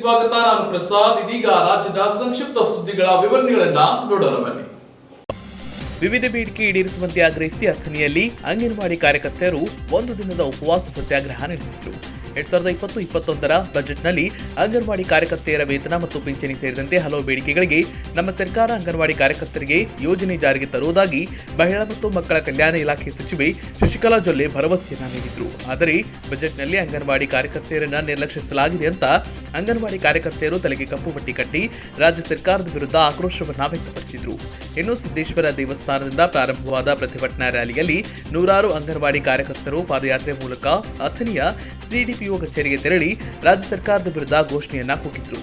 ಸ್ವಾಗತ. ನಾನು ಪ್ರಸಾದ್. ಇದೀಗ ರಾಜ್ಯದ ಸಂಕ್ಷಿಪ್ತ ಸುದ್ದಿಗಳ ವಿವರಣೆಗಳನ್ನ ನೋಡೋಣ ಬನ್ನಿ. ವಿವಿಧ ಬೇಡಿಕೆ ಈಡೇರಿಸುವಂತೆ ಆಗ್ರಹಿಸಿ ಅಥಣಿಯಲ್ಲಿ ಅಂಗನವಾಡಿ ಕಾರ್ಯಕರ್ತೆಯರು ಒಂದು ದಿನದ ಉಪವಾಸ ಸತ್ಯಾಗ್ರಹ ನಡೆಸಿದರು. 2020-21 ಬಜೆಟ್ನಲ್ಲಿ ಅಂಗನವಾಡಿ ಕಾರ್ಯಕರ್ತೆಯರ ವೇತನ ಮತ್ತು ಪಿಂಚಣಿ ಸೇರಿದಂತೆ ಹಲವು ಬೇಡಿಕೆಗಳಿಗೆ ನಮ್ಮ ಸರ್ಕಾರ ಅಂಗನವಾಡಿ ಕಾರ್ಯಕರ್ತರಿಗೆ ಯೋಜನೆ ಜಾರಿಗೆ ತರುವುದಾಗಿ ಮಹಿಳಾ ಮತ್ತು ಮಕ್ಕಳ ಕಲ್ಯಾಣ ಇಲಾಖೆ ಸಚಿವೆ ಶಶಿಕಲಾ ಜೊಲ್ಲೆ ಭರವಸೆಯನ್ನ ನೀಡಿದ್ರು. ಆದರೆ ಬಜೆಟ್ನಲ್ಲಿ ಅಂಗನವಾಡಿ ಕಾರ್ಯಕರ್ತೆಯರನ್ನ ನಿರ್ಲಕ್ಷಿಸಲಾಗಿದೆ ಅಂತ ಅಂಗನವಾಡಿ ಕಾರ್ಯಕರ್ತೆಯರು ತಲೆಗೆ ಕಪ್ಪು ಪಟ್ಟಿ ಕಟ್ಟಿ ರಾಜ್ಯ ಸರ್ಕಾರದ ವಿರುದ್ಧ ಆಕ್ರೋಶವನ್ನ ವ್ಯಕ್ತಪಡಿಸಿದ್ರು. ಇನ್ನು ಸಿದ್ದೇಶ್ವರ ದೇವಸ್ಥಾನದಿಂದ ಪ್ರಾರಂಭವಾದ ಪ್ರತಿಭಟನಾ ರ್ಯಾಲಿಯಲ್ಲಿ ನೂರಾರು ಅಂಗನವಾಡಿ ಕಾರ್ಯಕರ್ತರು ಪಾದಯಾತ್ರೆ ಮೂಲಕ ಅಥಣಿಯ ಸಿಡಿಪಿಒ ಕಚೇರಿಗೆ ತೆರಳಿ ರಾಜ್ಯ ಸರ್ಕಾರದ ವಿರುದ್ಧ ಘೋಷಣೆಯನ್ನ ಕೂಗಿದ್ರು.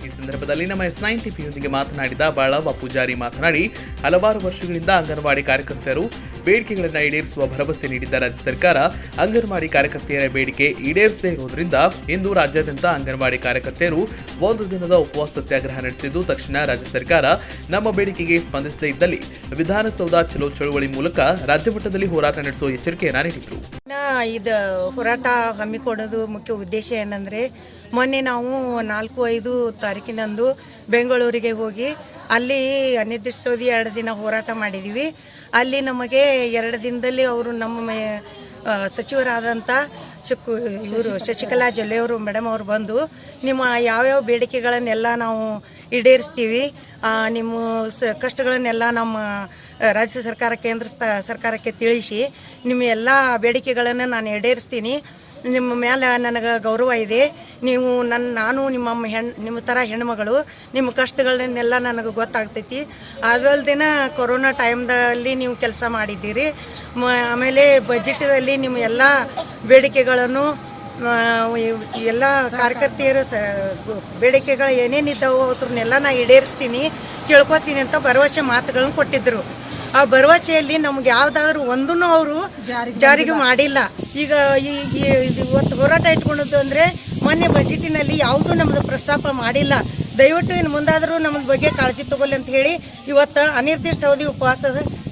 ಈ ಸಂದರ್ಭದಲ್ಲಿ ನಮ್ಮ S9 ಟಿವಿಯೊಂದಿಗೆ ಮಾತನಾಡಿದ ಬಾಳವ್ವ ಪೂಜಾರಿ ಮಾತನಾಡಿ, ಹಲವಾರು ವರ್ಷಗಳಿಂದ ಅಂಗನವಾಡಿ ಕಾರ್ಯಕರ್ತರು ಬೇಡಿಕೆಗಳನ್ನು ಈಡೇರಿಸುವ ಭರವಸೆ ನೀಡಿದ್ದ ರಾಜ್ಯ ಸರ್ಕಾರ ಅಂಗನವಾಡಿ ಕಾರ್ಯಕರ್ತೆಯರ ಬೇಡಿಕೆ ಈಡೇರಿಸದೇ ಇರುವುದರಿಂದ ಇಂದು ರಾಜ್ಯಾದ್ಯಂತ ಅಂಗನವಾಡಿ ಕಾರ್ಯಕರ್ತೆಯರು ಒಂದು ದಿನದ ಉಪವಾಸ ಸತ್ಯಾಗ್ರಹ ನಡೆಸಿದ್ದು, ತಕ್ಷಣ ರಾಜ್ಯ ಸರ್ಕಾರ ನಮ್ಮ ಬೇಡಿಕೆಗೆ ಸ್ಪಂದಿಸದೇ ಇದ್ದಲ್ಲಿ ವಿಧಾನಸೌಧ ಚಲೋ ಚಳುವಳಿ ಮೂಲಕ ರಾಜ್ಯ ಮಟ್ಟದಲ್ಲಿ ಹೋರಾಟ ನಡೆಸುವ ಎಚ್ಚರಿಕೆಯನ್ನ ನೀಡಿದ್ರು. ಇದು ಹೋರಾಟ ಹಮ್ಮಿಕೊಳ್ಳೋದು ಮುಖ್ಯ ಉದ್ದೇಶ ಏನಂದರೆ, ಮೊನ್ನೆ ನಾವು 4-5 ತಾರೀಕಿನಂದು ಬೆಂಗಳೂರಿಗೆ ಹೋಗಿ ಅಲ್ಲಿ ಅನಿರ್ದಿಷ್ಟಾವಧಿ 2 ದಿನ ಹೋರಾಟ ಮಾಡಿದ್ದೀವಿ. ಅಲ್ಲಿ ನಮಗೆ 2 ದಿನದಲ್ಲಿ ಅವರು ನಮ್ಮ ಸಚಿವರಾದಂಥ ಇವರು ಶಶಿಕಲಾ ಜೊಲ್ಲೆ ಅವರು ಮೇಡಮ್ ಅವರು ಬಂದು ನಿಮ್ಮ ಯಾವ್ಯಾವ ಬೇಡಿಕೆಗಳನ್ನೆಲ್ಲ ನಾವು ಈಡೇರಿಸ್ತೀವಿ, ನಿಮ್ಮ ಕಷ್ಟಗಳನ್ನೆಲ್ಲ ನಮ್ಮ ರಾಜ್ಯ ಸರ್ಕಾರ ಕೇಂದ್ರ ಸರ್ಕಾರಕ್ಕೆ ತಿಳಿಸಿ ನಿಮ್ಮ ಎಲ್ಲ ಬೇಡಿಕೆಗಳನ್ನು ನಾನು ಈಡೇರಿಸ್ತೀನಿ, ನಿಮ್ಮ ಮೇಲೆ ನನಗೆ ಗೌರವ ಇದೆ, ನೀವು ನಾನು ನಿಮ್ಮ ಥರ ಹೆಣ್ಮಗಳು, ನಿಮ್ಮ ಕಷ್ಟಗಳನ್ನೆಲ್ಲ ನನಗೆ ಗೊತ್ತಾಗ್ತೈತಿ. ಅದಲ್ದಿನ ಕೊರೋನಾ ಟೈಮ್ದಲ್ಲಿ ನೀವು ಕೆಲಸ ಮಾಡಿದ್ದೀರಿ, ಆಮೇಲೆ ಬಜೆಟಲ್ಲಿ ನಿಮ್ಮ ಎಲ್ಲ ಬೇಡಿಕೆಗಳನ್ನು ಎಲ್ಲ ಕಾರ್ಯಕರ್ತೆಯರು ಬೇಡಿಕೆಗಳು ಏನೇನಿದ್ದಾವೋ ಅದ್ರನ್ನೆಲ್ಲ ನಾನು ಈಡೇರಿಸ್ತೀನಿ, ಕೇಳ್ಕೊತೀನಿ ಅಂತ ಭರವಸೆ ಮಾತುಗಳನ್ನು ಕೊಟ್ಟಿದ್ದರು. ಆ ಭರವಸೆಯಲ್ಲಿ ನಮ್ಗೆ ಯಾವುದಾದ್ರೂ ಒಂದೂ ಅವರು ಜಾರಿಗೆ ಮಾಡಿಲ್ಲ. ಈಗ ಇವತ್ತು ಹೋರಾಟ ಇಟ್ಕೊಂಡದ್ದು ಅಂದರೆ ಮೊನ್ನೆ ಬಜೆಟಿನಲ್ಲಿ ಯಾವುದೂ ನಮ್ಮದು ಪ್ರಸ್ತಾಪ ಮಾಡಿಲ್ಲ. ದಯವಿಟ್ಟು ಇನ್ನು ಮುಂದಾದರೂ ನಮ್ಮ ಬಗ್ಗೆ ಕಾಳಜಿ ತಗೊಳ್ಳಿ ಅಂತ ಹೇಳಿ ಇವತ್ತು ಅನಿರ್ದಿಷ್ಟಾವಧಿ ಉಪವಾಸ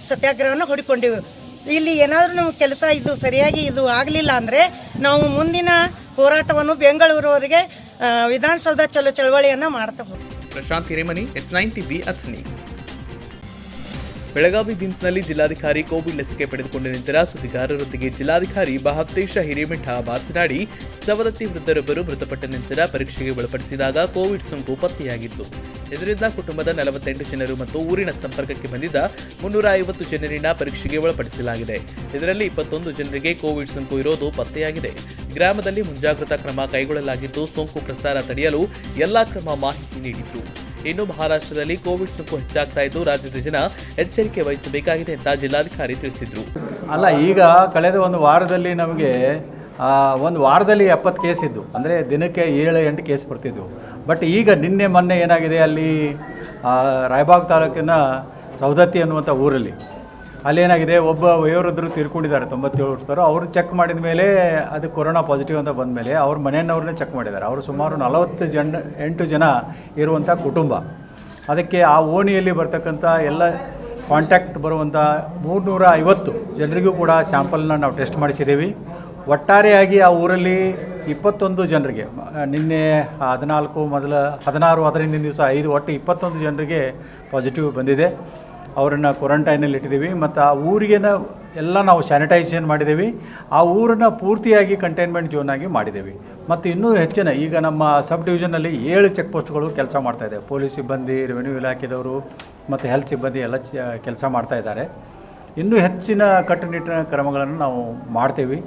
ಸತ್ಯಾಗ್ರಹವನ್ನು ಹೂಡಿಕೊಂಡಿವಿ. ಇಲ್ಲಿ ಏನಾದರೂ ನಮ್ಮ ಕೆಲಸ ಇದು ಸರಿಯಾಗಿ ಇದು ಆಗಲಿಲ್ಲ ಅಂದರೆ ನಾವು ಮುಂದಿನ ಹೋರಾಟವನ್ನು ಬೆಂಗಳೂರವರೆಗೆ ವಿಧಾನಸೌಧ ಚಲೋ ಚಳವಳಿಯನ್ನು ಮಾಡ್ತಾ ಹೋಗ್ತೀವಿ. Prashant Hiremani, S9 TV, Athani. ಬೆಳಗಾವಿ ಬಿಮ್ಸ್ನಲ್ಲಿ ಜಿಲ್ಲಾಧಿಕಾರಿ ಕೋವಿಡ್ ಲಸಿಕೆ ಪಡೆದುಕೊಂಡ ನಂತರ ಸುದ್ದಿಗಾರರೊಂದಿಗೆ ಜಿಲ್ಲಾಧಿಕಾರಿ ಮಹಾಂತೇಶ ಹಿರೇಮಠ ಮಾತನಾಡಿ, ಸವದತ್ತಿ ವೃದ್ಧರೊಬ್ಬರು ಮೃತಪಟ್ಟ ನಂತರ ಪರೀಕ್ಷೆಗೆ ಒಳಪಡಿಸಿದಾಗ ಕೋವಿಡ್ ಸೋಂಕು ಪತ್ತೆಯಾಗಿತ್ತು. ಇದರಿಂದ ಕುಟುಂಬದ 48 ಜನರು ಮತ್ತು ಊರಿನ ಸಂಪರ್ಕಕ್ಕೆ ಬಂದಿದ್ದ 350 ಜನರನ್ನ ಪರೀಕ್ಷೆಗೆ ಒಳಪಡಿಸಲಾಗಿದೆ. ಇದರಲ್ಲಿ 21 ಜನರಿಗೆ ಕೋವಿಡ್ ಸೋಂಕು ಇರೋದು ಪತ್ತೆಯಾಗಿದೆ. ಗ್ರಾಮದಲ್ಲಿ ಮುಂಜಾಗ್ರತಾ ಕ್ರಮ ಕೈಗೊಳ್ಳಲಾಗಿದ್ದು, ಸೋಂಕು ಪ್ರಸಾರ ತಡೆಯಲು ಎಲ್ಲಾ ಕ್ರಮ ಮಾಹಿತಿ ನೀಡಿದ್ರು. ಇನ್ನು ಮಹಾರಾಷ್ಟ್ರದಲ್ಲಿ ಕೋವಿಡ್ ಸೋಂಕು ಹೆಚ್ಚಾಗ್ತಾ ಇದ್ದು, ರಾಜ್ಯದ ಜನ ಎಚ್ಚರಿಕೆ ವಹಿಸಬೇಕಾಗಿದೆ ಅಂತ ಜಿಲ್ಲಾಧಿಕಾರಿ ತಿಳಿಸಿದ್ರು. ಅಲ್ಲ, ಈಗ ಕಳೆದ ಒಂದು ವಾರದಲ್ಲಿ ನಮಗೆ ಒಂದು ವಾರದಲ್ಲಿ 70 ಕೇಸ್ ಇದ್ದು, ಅಂದರೆ ದಿನಕ್ಕೆ 7-8 ಕೇಸ್ ಬರ್ತಿದ್ವು. ಬಟ್ ಈಗ ನಿನ್ನೆ ಮೊನ್ನೆ ಏನಾಗಿದೆ, ಅಲ್ಲಿ ರಾಯಬಾಗ್ ತಾಲೂಕಿನ ಸವದತ್ತಿ ಅನ್ನುವಂಥ ಊರಲ್ಲಿ ಅಲ್ಲೇನಾಗಿದೆ, ಒಬ್ಬ ವಯೋವೃದ್ಧರು ತೀರ್ಕೊಂಡಿದ್ದಾರೆ, 97 ವರ್ಷದವರು. ಅವರು ಚೆಕ್ ಮಾಡಿದ ಮೇಲೆ ಅದು ಕೊರೋನಾ ಪಾಸಿಟಿವ್ ಅಂತ ಬಂದ ಮೇಲೆ ಅವ್ರ ಮನೆಯವ್ರನ್ನೇ ಚೆಕ್ ಮಾಡಿದ್ದಾರೆ. ಅವರು ಸುಮಾರು 48 ಜನ ಇರುವಂಥ ಕುಟುಂಬ. ಅದಕ್ಕೆ ಆ ಓಣಿಯಲ್ಲಿ ಬರ್ತಕ್ಕಂಥ ಎಲ್ಲ ಕಾಂಟ್ಯಾಕ್ಟ್ ಬರುವಂಥ 350 ಜನರಿಗೂ ಕೂಡ ಸ್ಯಾಂಪಲ್ನ ನಾವು ಟೆಸ್ಟ್ ಮಾಡಿಸಿದ್ದೀವಿ. ಒಟ್ಟಾರೆಯಾಗಿ ಆ ಊರಲ್ಲಿ 21 ಜನರಿಗೆ, ನಿನ್ನೆ 14, ಮೊದಲ 16, ಅದರಿಂದ ದಿವಸ 5, ಒಟ್ಟು 21 ಜನರಿಗೆ ಪಾಸಿಟಿವ್ ಬಂದಿದೆ. ಅವರನ್ನು ಕ್ವಾರಂಟೈನಲ್ಲಿ ಇಟ್ಟಿದ್ದೀವಿ. ಮತ್ತು ಆ ಊರಿಗೆ ಎಲ್ಲ ನಾವು ಸ್ಯಾನಿಟೈಸೇಷನ್ ಮಾಡಿದ್ದೀವಿ. ಆ ಊರನ್ನು ಪೂರ್ತಿಯಾಗಿ ಕಂಟೈನ್ಮೆಂಟ್ ಝೋನ್ ಆಗಿ ಮಾಡಿದ್ದೀವಿ. ಮತ್ತು ಇನ್ನೂ ಹೆಚ್ಚಿನ ಈಗ ನಮ್ಮ ಸಬ್ ಡಿವಿಷನಲ್ಲಿ 7 ಚೆಕ್ ಪೋಸ್ಟ್ಗಳು ಕೆಲಸ ಮಾಡ್ತಾಯಿದೆ. ಪೊಲೀಸ್ ಸಿಬ್ಬಂದಿ, ರೆವೆನ್ಯೂ ಇಲಾಖೆದವರು ಮತ್ತು ಹೆಲ್ತ್ ಸಿಬ್ಬಂದಿ ಎಲ್ಲ ಕೆಲಸ ಮಾಡ್ತಾ ಇದ್ದಾರೆ. ಇನ್ನೂ ಹೆಚ್ಚಿನ ಕಟ್ಟುನಿಟ್ಟಿನ ಕ್ರಮಗಳನ್ನು ನಾವು ಮಾಡ್ತೀವಿ.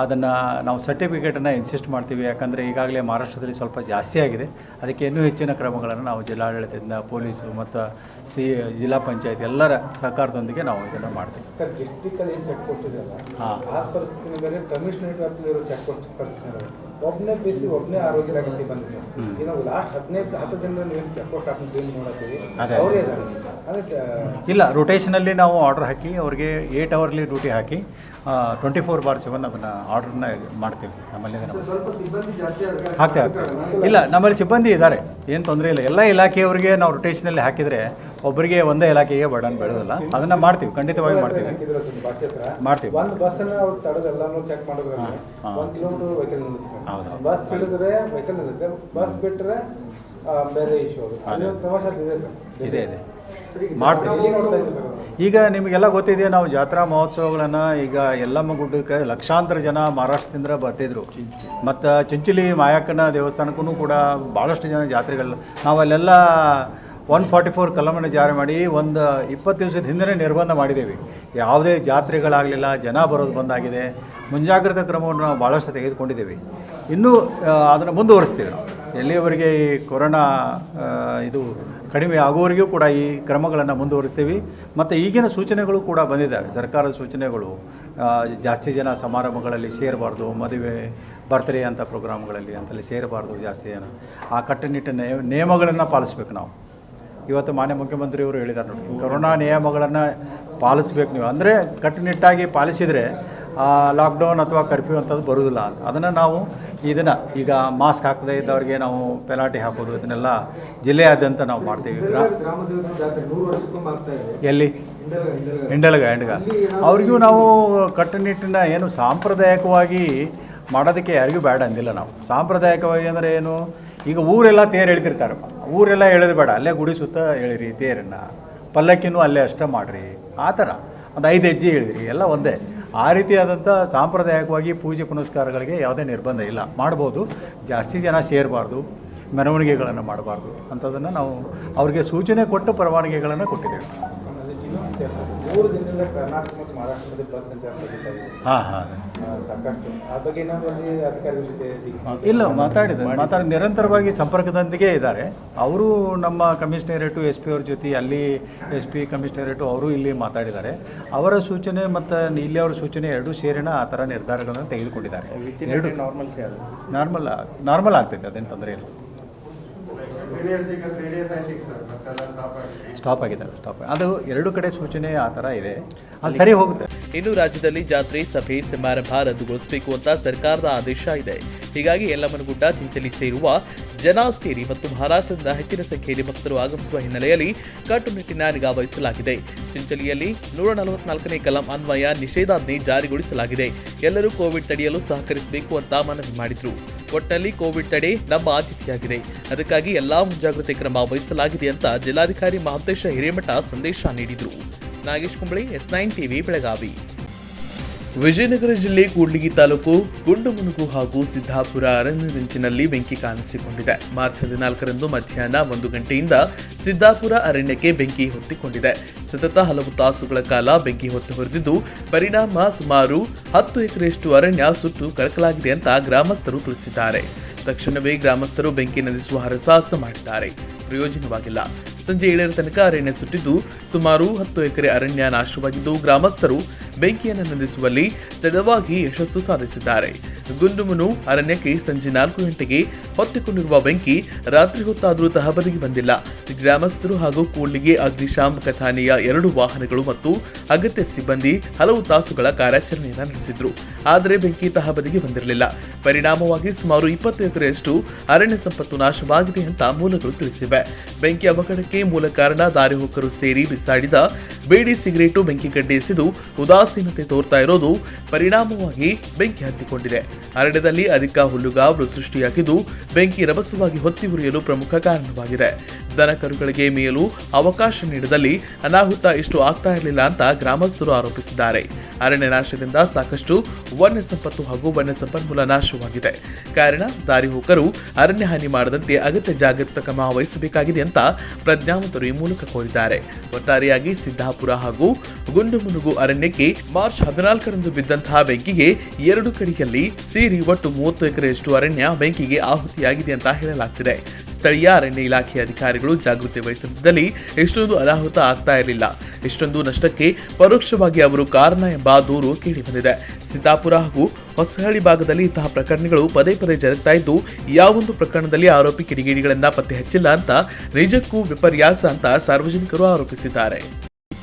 ಅದನ್ನು ನಾವು ಸರ್ಟಿಫಿಕೇಟನ್ನು ಇನ್ಸಿಸ್ಟ್ ಮಾಡ್ತೀವಿ. ಯಾಕಂದರೆ ಈಗಾಗಲೇ ಮಹಾರಾಷ್ಟ್ರದಲ್ಲಿ ಸ್ವಲ್ಪ ಜಾಸ್ತಿ ಆಗಿದೆ. ಅದಕ್ಕೆ ಇನ್ನೂ ಹೆಚ್ಚಿನ ಕ್ರಮಗಳನ್ನು ನಾವು ಜಿಲ್ಲಾಡಳಿತದಿಂದ, ಪೊಲೀಸು ಮತ್ತು ಜಿಲ್ಲಾ ಪಂಚಾಯತ್ ಎಲ್ಲರ ಸಹಕಾರದೊಂದಿಗೆ ನಾವು ಇದನ್ನು ಮಾಡ್ತೀವಿ. ಸರ್, ಡಿಸ್ಟಿಕಲ್ಲಿ ಏನು ಚೆಕ್ ಪೋಸ್ಟ್ ಇದೆಯಲ್ಲ, ಆ ಪರಿಸ್ಥಿತಿ ಬೇರೆ ಕಮಿಷನರೇಟ್ ವ್ಯಾಪ್ತಿಯಲ್ಲಿರೋ ಚೆಕ್ ಪೋಸ್ಟ್ ಪರಿಸ್ಥಿತಿ ಒಬ್ಬನೇ ಬೇಸಿ ಒಬ್ಬನೇ ಆರೋಗ್ಯ ಇಲಾಖೆ ಸಿಬ್ಬಂದಿ. ಈಗ ನಾವು ಲಾಸ್ಟ್ 10 ಜನರ ನೀವು ಚೆಕ್ ಪೋಸ್ಟ್ ಹಾಕಿ ನೋಡ್ತೀವಿ, ಅವರೇ ಅದಕ್ಕೆ ಇಲ್ಲ, ರೊಟೇಷನಲ್ಲಿ ನಾವು ಆರ್ಡರ್ ಹಾಕಿ ಅವ್ರಿಗೆ 8 ಅವರ್ಲಿ ಡ್ಯೂಟಿ ಹಾಕಿ 24/7 ಅದನ್ನು ಆರ್ಡ್ರನ್ನ ಮಾಡ್ತೀವಿ. ನಮ್ಮಲ್ಲಿ ಸ್ವಲ್ಪ ಸಿಬ್ಬಂದಿ ಜಾಸ್ತಿ ಹಾಕ್ತೇವೆ. ಇಲ್ಲ, ನಮ್ಮಲ್ಲಿ ಸಿಬ್ಬಂದಿ ಇದ್ದಾರೆ, ಏನು ತೊಂದರೆ ಇಲ್ಲ. ಎಲ್ಲ ಇಲಾಖೆಯವರಿಗೆ ನಾವು ರೊಟೇಷನಲ್ಲಿ ಹಾಕಿದರೆ ಒಬ್ಬರಿಗೆ ಒಂದೇ ಇಲಾಖೆಗೆ ಬರ್ಡನ್ ಬೆಳೆಯೋದಿಲ್ಲ. ಅದನ್ನು ಮಾಡ್ತೀವಿ, ಖಂಡಿತವಾಗಿ ಮಾಡ್ತೀವಿ. ಒಂದು ಬಸ್ಸನ್ನು ಅವ್ರು ತಡೆದು ಎಲ್ಲಾನು ಚೆಕ್ ಮಾಡಿದ್ರೆ 1 ಕಿಲೋಮೀಟರ್ ವೆಹಿಕಲ್ ನಿಲ್ಲುತ್ತೆ. ಬಸ್ ಹಿಡಿದ್ರೆ ವೆಹಿಕಲ್ ನಿಲ್ಲುತ್ತೆ, ಬಸ್ ಬಿಟ್ಟರೆ ಬೇರೆ ಇಶ್ಯೂ. ಅದೊಂದು ಸಮಸ್ಯೆ ಇದೆ ಸರ್. ಇದೆ ಮಾಡ್ತೀವಿ. ಈಗ ನಿಮಗೆಲ್ಲ ಗೊತ್ತಿದೆ, ನಾವು ಜಾತ್ರಾ ಮಹೋತ್ಸವಗಳನ್ನು ಈಗ ಯಲ್ಲಮ್ಮ ಗುಡ್ಡಕ್ಕೆ ಲಕ್ಷಾಂತರ ಜನ ಮಹಾರಾಷ್ಟ್ರದಿಂದ ಬರ್ತಿದ್ರು. ಮತ್ತು ಚಿಂಚಲಿ ಮಾಯಕ್ಕನ ದೇವಸ್ಥಾನಕ್ಕೂ ಕೂಡ ಭಾಳಷ್ಟು ಜನ ಜಾತ್ರೆಗಳು. ನಾವಲ್ಲೆಲ್ಲ 144 ಕಲಮನ್ನು ಜಾರಿ ಮಾಡಿ ಒಂದು 20 ದಿವಸದ ಹಿಂದೆ ನಿರ್ಬಂಧ ಮಾಡಿದ್ದೇವೆ. ಯಾವುದೇ ಜಾತ್ರೆಗಳಾಗಲಿಲ್ಲ, ಜನ ಬರೋದು ಬಂದಾಗಿದೆ. ಮುಂಜಾಗ್ರತಾ ಕ್ರಮವನ್ನು ನಾವು ಭಾಳಷ್ಟು ತೆಗೆದುಕೊಂಡಿದ್ದೇವೆ. ಇನ್ನೂ ಅದನ್ನು ಮುಂದುವರಿಸ್ತೀವಿ ನಾವು. ಎಲ್ಲಿಯವರೆಗೆ ಈ ಕೊರೋನಾ ಇದು ಕಡಿಮೆ ಆಗುವವರೆಗೂ ಕೂಡ ಈ ಕ್ರಮಗಳನ್ನು ಮುಂದುವರಿಸ್ತೀವಿ. ಮತ್ತು ಈಗಿನ ಸೂಚನೆಗಳು ಕೂಡ ಬಂದಿದ್ದಾವೆ, ಸರ್ಕಾರದ ಸೂಚನೆಗಳು. ಜಾಸ್ತಿ ಜನ ಸಮಾರಂಭಗಳಲ್ಲಿ ಸೇರಬಾರ್ದು, ಮದುವೆ, ಬರ್ತ್ಡೇ ಅಂಥ ಪ್ರೋಗ್ರಾಮ್ಗಳಲ್ಲಿ ಅಂತಲ್ಲಿ ಸೇರಬಾರ್ದು ಜಾಸ್ತಿ ಜನ. ಆ ಕಟ್ಟುನಿಟ್ಟಿನ ನಿಯಮಗಳನ್ನು ಪಾಲಿಸ್ಬೇಕು ನಾವು. ಇವತ್ತು ಮಾನ್ಯ ಮುಖ್ಯಮಂತ್ರಿಯವರು ಹೇಳಿದ್ದಾರೆ ನೋಡಿ, ಕೊರೋನಾ ನಿಯಮಗಳನ್ನು ಪಾಲಿಸ್ಬೇಕು ನೀವು. ಅಂದರೆ ಕಟ್ಟುನಿಟ್ಟಾಗಿ ಪಾಲಿಸಿದರೆ ಲಾಕ್ಡೌನ್ ಅಥವಾ ಕರ್ಫ್ಯೂ ಅಂಥದ್ದು ಬರೋದಿಲ್ಲ. ಅದನ್ನು ನಾವು ಇದನ್ನು ಈಗ ಮಾಸ್ಕ್ ಹಾಕದೇ ಇದ್ದವ್ರಿಗೆ ನಾವು ಪೆನಾಲ್ಟಿ ಹಾಕೋದು, ಇದನ್ನೆಲ್ಲ ಜಿಲ್ಲೆಯಾದ್ಯಂತ ನಾವು ಮಾಡ್ತೀವಿ. ಎಲ್ಲಿ ಹಿಂಡಲ್ಗ ಅವ್ರಿಗೂ ನಾವು ಕಟ್ಟುನಿಟ್ಟಿನ ಏನು ಸಾಂಪ್ರದಾಯಿಕವಾಗಿ ಮಾಡೋದಕ್ಕೆ ಯಾರಿಗೂ ಬೇಡ ಅಂದಿಲ್ಲ ನಾವು. ಸಾಂಪ್ರದಾಯಿಕವಾಗಿ ಅಂದರೆ ಏನು, ಈಗ ಊರೆಲ್ಲ ತೇರು ಎಳಿತಿರ್ತಾರೆ, ಊರೆಲ್ಲ ಎಳೆದು ಬೇಡ, ಅಲ್ಲೇ ಗುಡಿ ಸುತ್ತ ಎಳಿರಿ ತೇರನ್ನು, ಪಲ್ಲಕ್ಕಿನೂ ಅಲ್ಲೇ ಅಷ್ಟೇ ಮಾಡಿರಿ, ಆ ಥರ ಒಂದು 5 ಹೆಜ್ಜೆ ಹೇಳಿದ್ರಿ, ಎಲ್ಲ ಒಂದೇ. ಆ ರೀತಿಯಾದಂಥ ಸಾಂಪ್ರದಾಯಿಕವಾಗಿ ಪೂಜೆ ಪುನಸ್ಕಾರಗಳಿಗೆ ಯಾವುದೇ ನಿರ್ಬಂಧ ಇಲ್ಲ, ಮಾಡ್ಬೋದು. ಜಾಸ್ತಿ ಜನ ಸೇರಬಾರ್ದು, ಮೆರವಣಿಗೆಗಳನ್ನು ಮಾಡಬಾರ್ದು ಅಂಥದ್ದನ್ನು ನಾವು ಅವ್ರಿಗೆ ಸೂಚನೆ ಕೊಟ್ಟು ಪರವಾನಗಿಗಳನ್ನು ಕೊಟ್ಟಿದ್ದೇವೆ. 3 ದಿನದಿಂದ ಕರ್ನಾಟಕ ಮತ್ತು ಮಹಾರಾಷ್ಟ್ರದ ಬಸ್ ಸಂಚಾರ ಸಾಕಷ್ಟು. ಆ ಬಗ್ಗೆ ಇನ್ನೊಂದು ಅಧಿಕಾರಿಗಳ ಜೊತೆ ಇಲ್ಲ ಮಾತಾಡಿ ನಿರಂತರವಾಗಿ ಸಂಪರ್ಕದೊಂದಿಗೆ ಇದ್ದಾರೆ. ಅವರು ನಮ್ಮ ಕಮಿಷನರೇಟು SP ಅವ್ರ ಜೊತೆ, ಅಲ್ಲಿ SP ಕಮಿಷನರೇಟು ಅವರು ಇಲ್ಲಿ ಮಾತಾಡಿದ್ದಾರೆ. ಅವರ ಸೂಚನೆ ಮತ್ತು ಇಲ್ಲಿ ಅವರ ಸೂಚನೆ ಎರಡೂ ಸೇರಿನ ಆ ಥರ ನಿರ್ಧಾರಗಳನ್ನು ತೆಗೆದುಕೊಂಡಿದ್ದಾರೆ. ಎರಡು ನಾರ್ಮಲ್ ಆಗ್ತೈತೆ, ಅದೇನು ತೊಂದರೆ ಇಲ್ಲ. ಸ್ಟಾಪ್ ಆಗಿದೆ. ಅದು 2 ಕಡೆ ಸೂಚನೆ ಆ ಥರ ಇದೆ, ಅದು ಸರಿ ಹೋಗುತ್ತೆ. ಇನ್ನು ರಾಜ್ಯದಲ್ಲಿ ಜಾತ್ರೆ, ಸಭೆ, ಸಮಾರಂಭ ರದ್ದುಗೊಳಿಸಬೇಕು ಅಂತ ಸರ್ಕಾರದ ಆದೇಶ ಇದೆ. ಹೀಗಾಗಿ ಯಲ್ಲಮ್ಮನಗುಡ್ಡ, ಚಿಂಚಲಿ ಸೇರುವ ಜನ ಸೇರಿ ಮತ್ತು ಮಹಾರಾಷ್ಟ್ರದಿಂದ ಹೆಚ್ಚಿನ ಸಂಖ್ಯೆಯಲ್ಲಿ ಭಕ್ತರು ಆಗಮಿಸುವ ಹಿನ್ನೆಲೆಯಲ್ಲಿ ಕಟ್ಟುನಿಟ್ಟಿನ ನಿಗಾ ವಹಿಸಲಾಗಿದೆ. ಚಿಂಚಲಿಯಲ್ಲಿ 144ನೇ ಕಲಂ ಅನ್ವಯ ನಿಷೇಧಾಜ್ಞೆ ಜಾರಿಗೊಳಿಸಲಾಗಿದೆ. ಎಲ್ಲರೂ ಕೋವಿಡ್ ತಡೆಯಲು ಸಹಕರಿಸಬೇಕು ಅಂತ ಮನವಿ ಮಾಡಿದ್ರು. ಒಟ್ಟಿನಲ್ಲಿ ಕೋವಿಡ್ ತಡೆ ನಮ್ಮ ಆದ್ಯತೆಯಾಗಿದೆ, ಅದಕ್ಕಾಗಿ ಎಲ್ಲಾ ಮುಂಜಾಗ್ರತೆ ಕ್ರಮ ವಹಿಸಲಾಗಿದೆ ಅಂತ ಜಿಲ್ಲಾಧಿಕಾರಿ ಮಹಾಂತೇಶ ಹಿರೇಮಠ ಸಂದೇಶ ನೀಡಿದರು. Nagesh Kumbla, S9 TV, Belagavi. ವಿಜಯನಗರ ಜಿಲ್ಲೆ ಕೂಡ್ಲಿಗಿ ತಾಲೂಕು ಗುಂಡುಮುನುಗು ಹಾಗೂ ಸಿದ್ದಾಪುರ ಅರಣ್ಯದಂಚಿನಲ್ಲಿ ಬೆಂಕಿ ಕಾಣಿಸಿಕೊಂಡಿದೆ. ಮಾರ್ಚ್ 14ರಂದು ಮಧ್ಯಾಹ್ನ 1 ಗಂಟೆಯಿಂದ ಸಿದ್ದಾಪುರ ಅರಣ್ಯಕ್ಕೆ ಬೆಂಕಿ ಹೊತ್ತಿಕೊಂಡಿದೆ. ಸತತ ಹಲವು ತಾಸುಗಳ ಕಾಲ ಬೆಂಕಿ ಹೊತ್ತು ಹೊರದಿದ್ದು, ಪರಿಣಾಮ ಸುಮಾರು 10 ಎಕರೆಯಷ್ಟು ಅರಣ್ಯ ಸುಟ್ಟು ಕರಕಲಾಗಿದೆ ಅಂತ ಗ್ರಾಮಸ್ಥರು ತಿಳಿಸಿದ್ದಾರೆ. ತಕ್ಷಣವೇ ಗ್ರಾಮಸ್ಥರು ಬೆಂಕಿ ನಂದಿಸುವ ಹರಸಾಹಸ ಮಾಡಿದ್ದಾರೆ, ಪ್ರಯೋಜನವಾಗಿಲ್ಲ. ಸಂಜೆ 7ರ ತನಕ ಅರಣ್ಯ ಸುಟ್ಟಿದ್ದು ಸುಮಾರು 10 ಎಕರೆ ಅರಣ್ಯ ನಾಶವಾಗಿದ್ದು, ಗ್ರಾಮಸ್ಥರು ಬೆಂಕಿಯನ್ನು ನಂದಿಸುವಲ್ಲಿ ತಡವಾಗಿ ಯಶಸ್ಸು ಸಾಧಿಸಿದ್ದಾರೆ. ಗುಂಡುಮುನು ಅರಣ್ಯಕ್ಕೆ ಸಂಜೆ 4 ಗಂಟೆಗೆ ಹೊತ್ತಿಕೊಂಡಿರುವ ಬೆಂಕಿ ರಾತ್ರಿ ಹೊತ್ತಾದರೂ ತಹಬದಿಗೆ ಬಂದಿಲ್ಲ. ಗ್ರಾಮಸ್ಥರು ಹಾಗೂ ಕೂಡ್ಲಿಗಿ ಅಗ್ನಿಶಾಮಕ ಠಾಣೆಯ 2 ವಾಹನಗಳು ಮತ್ತು ಅಗತ್ಯ ಸಿಬ್ಬಂದಿ ಹಲವು ತಾಸುಗಳ ಕಾರ್ಯಾಚರಣೆಯನ್ನು ನಡೆಸಿದ್ರು. ಆದರೆ ಬೆಂಕಿ ತಹಬದಿಗೆ ಬಂದಿರಲಿಲ್ಲ. ಪರಿಣಾಮವಾಗಿ ಸುಮಾರು 20 ಎಕರೆಯಷ್ಟು ಅರಣ್ಯ ಸಂಪತ್ತು ನಾಶವಾಗಿದೆ ಅಂತ ಮೂಲಗಳು ತಿಳಿಸಿವೆ. ಬೆಂಕಿ ಅವಘಡಕ್ಕೆ ಇದಕ್ಕೆ ಮೂಲ ಕಾರಣ ದಾರಿ ಹೋಕರು ಸೇರಿ ಬಿಸಾಡಿದ ಬೀಡಿ ಸಿಗರೇಟು ಬೆಂಕಿ ಕಡ್ಡಿ ಎಸೆದು ಉದಾಸೀನತೆ ತೋರ್ತಾ ಇರೋದು ಪರಿಣಾಮವಾಗಿ ಬೆಂಕಿ ಹತ್ತಿಕೊಂಡಿದೆ. ಅರಣ್ಯದಲ್ಲಿ ಅಧಿಕ ಹುಲ್ಲುಗಾವಲು ಸೃಷ್ಟಿಯಾಗಿದ್ದು ಬೆಂಕಿ ರಭಸವಾಗಿ ಹೊತ್ತಿ ಉರಿಯಲು ಪ್ರಮುಖ ಕಾರಣವಾಗಿದೆ. ದನ ಕರುಗಳಿಗೆ ಮೇಯಲು ಅವಕಾಶ ನೀಡದಲ್ಲಿ ಅನಾಹುತ ಇಷ್ಟು ಆಗ್ತಾ ಇರಲಿಲ್ಲ ಅಂತ ಗ್ರಾಮಸ್ಥರು ಆರೋಪಿಸಿದ್ದಾರೆ. ಅರಣ್ಯ ನಾಶದಿಂದ ಸಾಕಷ್ಟು ವನ್ಯ ಸಂಪತ್ತು ಹಾಗೂ ವನ್ಯ ಸಂಪನ್ಮೂಲ ನಾಶವಾಗಿದೆ. ಕಾರಣ ದಾರಿ ಹೋಕರು ಅರಣ್ಯ ಹಾನಿ ಮಾಡದಂತೆ ಅಗತ್ಯ ಜಾಗೃತ ಕ್ರಮ ವಹಿಸಬೇಕಾಗಿದೆ ಅಂತ ಪ್ರಜ್ಞಾವಂತರು ಈ ಮೂಲಕ ಕೋರಿದ್ದಾರೆ. ಒಟ್ಟಾರೆಯಾಗಿ ಸಿದ್ದಾಪುರ ಹಾಗೂ ಗುಂಡುಮುನುಗು ಅರಣ್ಯಕ್ಕೆ ಮಾರ್ಚ್ 14ರಂದು ಬಿದ್ದಂತಹ ಬೆಂಕಿಗೆ 2 ಕಡೆಯಲ್ಲಿ ಸೇರಿ ಒಟ್ಟು 30 ಎಕರೆಯಷ್ಟು ಅರಣ್ಯ ಬೆಂಕಿಗೆ ಆಹುತಿಯಾಗಿದೆ ಅಂತ ಹೇಳಲಾಗ್ತಿದೆ. ಸ್ಥಳೀಯ ಅರಣ್ಯ ಇಲಾಖೆ ಅಧಿಕಾರಿಗಳು ಜಾಗೃತಿ ವಹಿಸದಿದ್ದಲ್ಲಿ ಇಷ್ಟೊಂದು ಅನಾಹುತ ಆಗ್ತಾ ಇರಲಿಲ್ಲ. ಇಷ್ಟೊಂದು ನಷ್ಟಕ್ಕೆ ಪರೋಕ್ಷವಾಗಿ ಅವರು ಕಾರಣ ಎಂಬ ದೂರು ಕೇಳಿಬಂದಿದೆ. ಸಿದ್ದಾಪುರ ಹಾಗೂ ಹೊಸಹಳ್ಳಿ ಭಾಗದಲ್ಲಿ ಇಂತಹ ಪ್ರಕರಣಗಳು ಪದೇ ಪದೇ ಜರುಗ್ತಾ ಇದ್ದು ಯಾವೊಂದು ಪ್ರಕರಣದಲ್ಲಿ ಆರೋಪಿ ಕಿಡಿಗೇಡಿಗಳಿಂದ ಪತ್ತೆ ಹಚ್ಚಿಲ್ಲ ಅಂತ ನಿಜಕ್ಕೂ ವಿಪರ್ಯಾಸ ಅಂತ ಸಾರ್ವಜನಿಕರು ಆರೋಪಿಸಿದ್ದಾರೆ.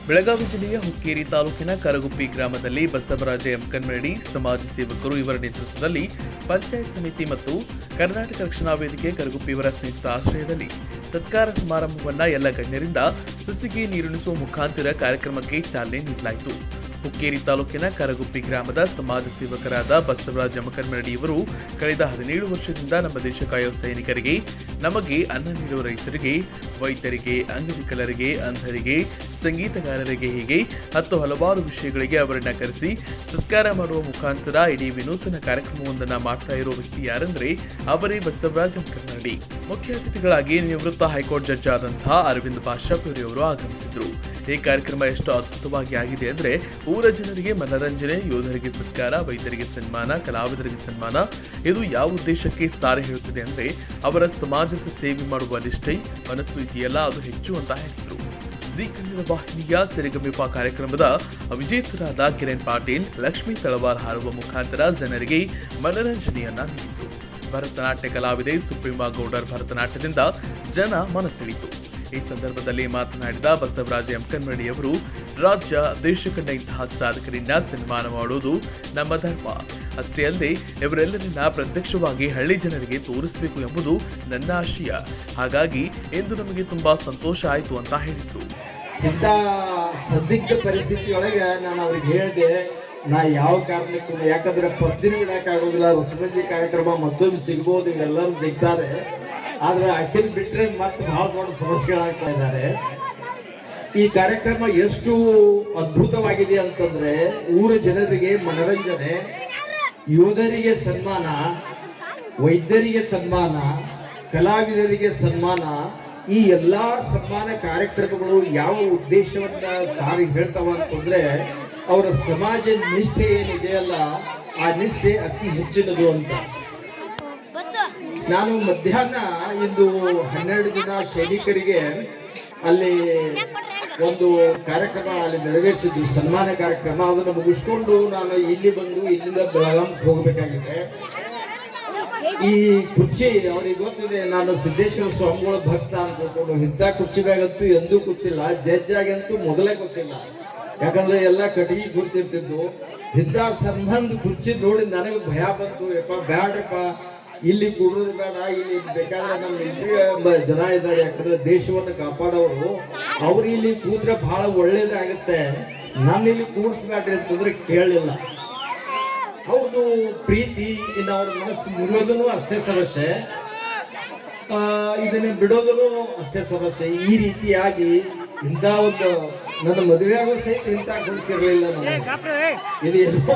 ಬೆಳಗಾವಿ ಜಿಲ್ಲೆಯ ಹುಕ್ಕೇರಿ ತಾಲೂಕಿನ ಕರಗುಪ್ಪಿ ಗ್ರಾಮದಲ್ಲಿ ಬಸವರಾಜ ಯಮಕನ್ಮರಡಿ ಸಮಾಜ ಸೇವಕರು ಇವರ ನೇತೃತ್ವದಲ್ಲಿ ಪಂಚಾಯತ್ ಸಮಿತಿ ಮತ್ತು ಕರ್ನಾಟಕ ರಕ್ಷಣಾ ವೇದಿಕೆ ಕರಗುಪ್ಪಿ ಇವರ ಸಂಯುಕ್ತ ಆಶ್ರಯದಲ್ಲಿ ಸತ್ಕಾರ ಸಮಾರಂಭವನ್ನ ಎಲ್ಲ ಗಣ್ಯರಿಂದ ಸಸಿಗೆ ನೀರುಣಿಸುವ ಮುಖಾಂತರ ಕಾರ್ಯಕ್ರಮಕ್ಕೆ ಚಾಲನೆ ನೀಡಲಾಯಿತು. ಹುಕ್ಕೇರಿ ತಾಲೂಕಿನ ಕರಗುಪ್ಪಿ ಗ್ರಾಮದ ಸಮಾಜ ಸೇವಕರಾದ ಬಸವರಾಜ ಯಮಕನ್ಮರಡಿ ಇವರು ಕಳೆದ 17 ವರ್ಷದಿಂದ ನಮ್ಮ ದೇಶ ಕಾಯುವ ಸೈನಿಕರಿಗೆ, ನಮಗೆ ಅನ್ನ ನೀಡುವ ರೈತರಿಗೆ, ವೈದ್ಯರಿಗೆ, ಅಂಗವಿಕಲರಿಗೆ, ಅಂಧರಿಗೆ, ಸಂಗೀತಗಾರರಿಗೆ ಹೀಗೆ ಹಲವಾರು ವಿಷಯಗಳಿಗೆ ಅವರನ್ನ ಕರೆಸಿ ಸತ್ಕಾರ ಮಾಡುವ ಮುಖಾಂತರ ಇಡೀ ವಿನೂತನ ಕಾರ್ಯಕ್ರಮವೊಂದನ್ನು ಮಾಡ್ತಾ ಇರೋ ವ್ಯಕ್ತಿ ಯಾರೆಂದ್ರೆ ಅವರೇ ಬಸವರಾಜ ಯಮಕನ್ಮರಡಿ. ಮುಖ್ಯ ಅತಿಥಿಗಳಾಗಿ ನಿವೃತ್ತ ಹೈಕೋರ್ಟ್ ಜಡ್ಜ್ ಆದಂತಹ ಅರವಿಂದ್ ಪಾಷಾಪುರಿ ಅವರು ಆಗಮಿಸಿದ್ರು. ಈ ಕಾರ್ಯಕ್ರಮ ಎಷ್ಟು ಅದ್ಭುತವಾಗಿ ಆಗಿದೆ ಅಂದ್ರೆ ಊರ ಜನರಿಗೆ ಮನರಂಜನೆ, ಯೋಧರಿಗೆ ಸತ್ಕಾರ, ವೈದ್ಯರಿಗೆ ಸನ್ಮಾನ, ಕಲಾವಿದರಿಗೆ ಸನ್ಮಾನ. ಇದು ಯಾವ ಉದ್ದೇಶಕ್ಕೆ ಸಾರಿ ಹೇಳುತ್ತದೆ ಅಂದ್ರೆ ಅವರ ಸಮಾಜದ ಸೇವೆ ಮಾಡುವ ನಿಷ್ಠೆ, ಮನಸ್ಸು ಇದೆಯಲ್ಲ ಅದು ಹೆಚ್ಚು ಅಂತ ಹೇಳಿದ್ರು. ಜಿ ಕನ್ನಡ ವಾಹಿನಿಯ ಸಿರಿಗಮಿಪ ಕಾರ್ಯಕ್ರಮದ ವಿಜೇತರಾದ ಕಿರಣ್ ಪಾಟೀಲ್ ಲಕ್ಷ್ಮೀ ತಳವಾರ್ ಹಾರುವ ಮುಖಾಂತರ ಜನರಿಗೆ ಮನರಂಜನೆಯನ್ನ ನೀಡಿದ್ರು. ಭರತನಾಟ್ಯ ಕಲಾವಿದೆ ಸುಪ್ರೀಮಾ ಗೌಡರ್ ಭರತನಾಟ್ಯದಿಂದ ಜನ ಮನಸೆಳೆಯಿತು. ಈ ಸಂದರ್ಭದಲ್ಲಿ ಮಾತನಾಡಿದ ಬಸವರಾಜ ಯಮಕನ್ಮರಡಿ ಅವರು, ರಾಜ್ಯ ದೇಶ ಕಂಡ ಇಂತಹ ಸಾಧಕರನ್ನ ಸನ್ಮಾನ ಮಾಡುವುದು ನಮ್ಮ ಧರ್ಮ. ಅಷ್ಟೇ ಅಲ್ಲದೆ ಇವರೆಲ್ಲರನ್ನ ಪ್ರತ್ಯಕ್ಷವಾಗಿ ಹಳ್ಳಿ ಜನರಿಗೆ ತೋರಿಸಬೇಕು ಎಂಬುದು ನನ್ನ ಆಶಯ. ಹಾಗಾಗಿ ಇಂದು ನಮಗೆ ತುಂಬಾ ಸಂತೋಷ ಆಯಿತು ಅಂತ ಹೇಳಿದ್ರು. ಇಂಥ ಸಂದಿಗ್ಧ ಪರಿಸ್ಥಿತಿಯೊಳಗೆ ನಾನು ಅವ್ರಿಗೆ ಹೇಳಿದೆ, ನಾ ಯಾವ ಕಾರಣಕ್ಕೂ, ಯಾಕಂದ್ರೆ ಪದ್ದಿನ ಬಿಡಕ್ಕಾಗೋದಿಲ್ಲ, ರಸಮಂಜಿ ಕಾರ್ಯಕ್ರಮ ಮತ್ತೊಂದು ಸಿಗ್ಬೋದು, ಇವೆಲ್ಲರೂ ಸಿಗ್ತಾರೆ. ಆದ್ರೆ ಅಖಿಲ್ ಬಿಟ್ರೆ ಮತ್ತೆ ಬಹಳ ದೊಡ್ಡ ಸಮಸ್ಯೆಗಳಾಗ್ತಾ ಇದ್ದಾರೆ. ಈ ಕಾರ್ಯಕ್ರಮ ಎಷ್ಟು ಅದ್ಭುತವಾಗಿದೆ ಅಂತಂದ್ರೆ ಊರ ಜನರಿಗೆ ಮನರಂಜನೆ, ಯೋಧರಿಗೆ ಸನ್ಮಾನ, ವೈದ್ಯರಿಗೆ ಸನ್ಮಾನ, ಕಲಾವಿದರಿಗೆ ಸನ್ಮಾನ, ಈ ಎಲ್ಲಾ ಸನ್ಮಾನ ಕಾರ್ಯಕ್ರಮಗಳು ಯಾವ ಉದ್ದೇಶವನ್ನ ಸಾರಿ ಹೇಳ್ತಾವ ಅಂತಂದ್ರೆ ಅವರ ಸಮಾಜ ನಿಷ್ಠೆ ಏನಿದೆಯಲ್ಲ ಆ ನಿಷ್ಠೆ ಅತಿ ಹೆಚ್ಚಿನದು ಅಂತ. ನಾನು ಮಧ್ಯಾಹ್ನ ಇಂದು 12 ಜನ ಸೈನಿಕರಿಗೆ ಅಲ್ಲಿ ಒಂದು ಕಾರ್ಯಕ್ರಮ ಅಲ್ಲಿ ನೆರವೇರಿಸಿದ್ದು, ಸನ್ಮಾನ ಕಾರ್ಯಕ್ರಮ. ಅದನ್ನು ಮುಗಿಸ್ಕೊಂಡು ನಾನು ಇಲ್ಲಿ ಬಂದು ಇಲ್ಲಿಂದ ಬೆಳಗಾವಿಗೆ ಹೋಗಬೇಕಾಗಿದೆ. ಈ ಕುರ್ಚಿ ಅವ್ರಿಗೆ ಗೊತ್ತಿದೆ, ನಾನು ಸಿದ್ದೇಶ್ವರ ಸ್ವಾಮಿಗಳ ಭಕ್ತ ಅಂತ ತಿಳ್ಕೊಂಡು ಇಂಥ ಕುರ್ಚಿ ಬ್ಯಾಗಂತೂ ಎಂದೂ ಗೊತ್ತಿಲ್ಲ, ಜಡ್ಜ್ ಆಗಂತೂ ಮೊದಲೇ ಗೊತ್ತಿಲ್ಲ. ಯಾಕಂದ್ರೆ ಎಲ್ಲ ಕಟ್ಟಿಗೆ ಕೂರ್ತಿರ್ತಿದ್ದು. ಇಂಥ ಸಂಬಂಧ ಕುರ್ಚಿ ನೋಡಿ ನನಗೆ ಭಯ ಬಂತು. ಯಪ್ಪ ಬ್ಯಾಡ್ರಪ್ಪ, ಇಲ್ಲಿ ಕೂಡೋದು ಬೇಡ, ಇಲ್ಲಿ ಬೇಕಾದ್ರೆ ನಮ್ಮ ಇಂಟ್ರಿ ಜನ ಇದ್ದಾರೆ, ಯಾಕಂದ್ರೆ ದೇಶವನ್ನು ಕಾಪಾಡೋರು, ಅವ್ರು ಇಲ್ಲಿ ಕೂತ್ರೆ ಬಹಳ ಒಳ್ಳೇದಾಗತ್ತೆ, ನಾನು ಇಲ್ಲಿ ಕೂಡಿಸ್ಬೇಡ್ರಿ ಅಂತಂದ್ರೆ ಕೇಳಲಿಲ್ಲ. ಹೌದು, ಪ್ರೀತಿ, ಇನ್ನು ಅವ್ರ ಮನಸ್ಸು ಮುರಿಯೋದೂ ಅಷ್ಟೇ ಸಮಸ್ಯೆ, ಇದನ್ನ ಬಿಡೋದೂ ಅಷ್ಟೇ ಸಮಸ್ಯೆ. ಈ ರೀತಿಯಾಗಿ ಇಂಥ ಒಂದು ನನ್ನ ಮದುವೆ ಆಗೋ ಸಹಿತ ಇಂಥ ಗೊತ್ತಿರಲಿಲ್ಲ. ಇದು ಏನೋ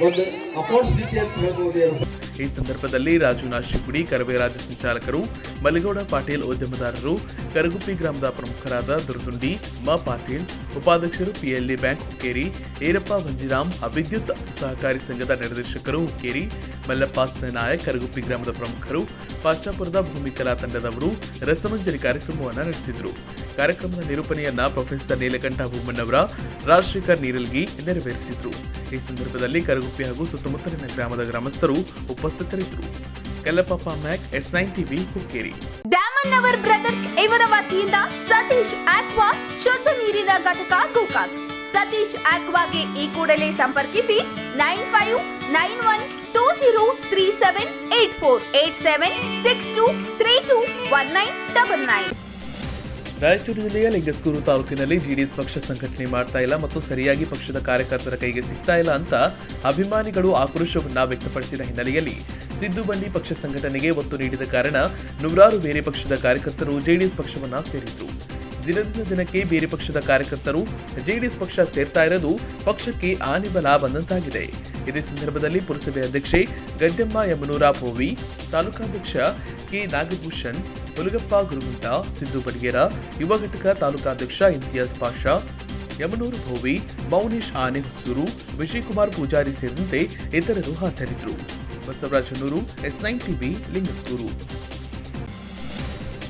ಒಂದು ಅಪೋರ್ಚುನಿಟಿ ಅಂತ ಹೇಳ್ಬೋದು. ಈ ಸಂದರ್ಭದಲ್ಲಿ ರಾಜು ನಾಶಿಪುಡಿ, ಕರವೇ ರಾಜ್ಯ ಸಂಚಾಲಕರು, ಮಲಿಗೌಡ ಪಾಟೀಲ್ ಉದ್ಯಮದಾರರು, ಕರಗುಪ್ಪಿ ಗ್ರಾಮದ ಪ್ರಮುಖರಾದ ದುರ್ದುಂಡಿ ಮ ಪಾಟೀಲ್, ಉಪಾಧ್ಯಕ್ಷರು, ಪಿಎಲ್ಇ ಬ್ಯಾಂಕ್ ಹುಕ್ಕೇರಿ, ಈರಪ್ಪ ಮಂಜಿರಾಮ್, ವಿದ್ಯುತ್ ಸಹಕಾರಿ ಸಂಘದ ನಿರ್ದೇಶಕರು ಹುಕ್ಕೇರಿ, ಮಲ್ಲಪ್ಪ ನಾಯಕ್, ಕರಗುಪ್ಪಿ ಗ್ರಾಮದ ಪ್ರಮುಖರು, ಪಾಶ್ಚಾಪುರದ ಭೂಮಿ ಕಲಾ ತಂಡದವರು ರಸಮಂಜರಿ ಕಾರ್ಯಕ್ರಮವನ್ನು ನಡೆಸಿದರು. ಕಾರ್ಯಕ್ರಮದ ನಿರೂಪಣೆಯನ್ನ ಪ್ರೊಫೆಸರ್ ನೀಲಕಂಠ ಭೂಮಣ್ಣವರ, ರಾಜಶೇಖರ್ ನೀರಲ್ಗಿ ನೆರವೇರಿಸಿದರು. ಈ ಸಂದರ್ಭದಲ್ಲಿ ಕರಗುಪ್ಪಿ ಹಾಗೂ ಸುತ್ತಮುತ್ತಲಿನ ಗ್ರಾಮದ ಗ್ರಾಮಸ್ಥರು ಉಪಸ್ಥಿತರಿದ್ದರು. ಕಲ್ಲಪ್ಪ ಮ್ಯಾಕ್, S9 TV, ಹುಕ್ಕೇರಿ. ಡ್ಯಾಮನ್ನವರ್ ಬ್ರದರ್ಸ್ ಇವರ ವತಿಯಿಂದ ಸತೀಶ್ ಆಕ್ವಾ ಶುದ್ಧ ನೀರಿನ ಘಟಕ ಗೋಕಾಕ್. ಸತೀಶ್ ಆಕ್ವಾಗೆ ಈ ಕೂಡಲೇ ಸಂಪರ್ಕಿಸಿ 9591203784 8762321999. ರಾಯಚೂರು ಜಿಲ್ಲೆಯ ಲಿಂಗಸ್ಗೂರು ತಾಲೂಕಿನಲ್ಲಿ ಜೆಡಿಎಸ್ ಪಕ್ಷ ಸಂಘಟನೆ ಮಾಡ್ತಾ ಇಲ್ಲ ಮತ್ತು ಸರಿಯಾಗಿ ಪಕ್ಷದ ಕಾರ್ಯಕರ್ತರ ಕೈಗೆ ಸಿಗ್ತಾ ಇಲ್ಲ ಅಂತ ಅಭಿಮಾನಿಗಳು ಆಕ್ರೋಶವನ್ನ ವ್ಯಕ್ತಪಡಿಸಿದ ಹಿನ್ನೆಲೆಯಲ್ಲಿ ಸಿದ್ದು ಬಂಡಿ ಪಕ್ಷ ಸಂಘಟನೆಗೆ ಒತ್ತು ನೀಡಿದ ಕಾರಣ ನೂರಾರು ಬೇರೆ ಪಕ್ಷದ ಕಾರ್ಯಕರ್ತರು ಜೆಡಿಎಸ್ ಪಕ್ಷವನ್ನ ಸೇರಿದ್ರು. ದಿನದಿಂದ ದಿನಕ್ಕೆ ಬೇರೆ ಪಕ್ಷದ ಕಾರ್ಯಕರ್ತರು ಜೆಡಿಎಸ್ ಪಕ್ಷ ಸೇರ್ತಾ ಇರೋದು ಪಕ್ಷಕ್ಕೆ ಆನೆಬಲ ಬಂದಂತಾಗಿದೆ. ಇದೇ ಸಂದರ್ಭದಲ್ಲಿ ಪುರಸಭೆ ಅಧ್ಯಕ್ಷೆ ಗದ್ದೆಮ್ಮ ಯಮನೂರ ಭೋವಿ, ತಾಲೂಕಾಧ್ಯಕ್ಷ ಕೆ ನಾಗಭೂಷಣ್, ಹುಲಗಪ್ಪ ಗುರುಗುಂಟ, ಸಿದ್ದು ಬಡಿಗೇರ, ಯುವ ಘಟಕ ತಾಲೂಕಾಧ್ಯಕ್ಷ ಇಮ್ತಿಯಾಜ್ ಪಾಷಾ, ಯಮನೂರು ಭೋವಿ, ಮೌನೇಶ್ ಆನೆ ಹುಸೂರು, ವಿಜಯಕುಮಾರ್ ಪೂಜಾರಿ ಸೇರಿದಂತೆ ಇತರರು ಹಾಜರಿದ್ದರು. Basavaraj Hanur, S9 TV, Lingasugur.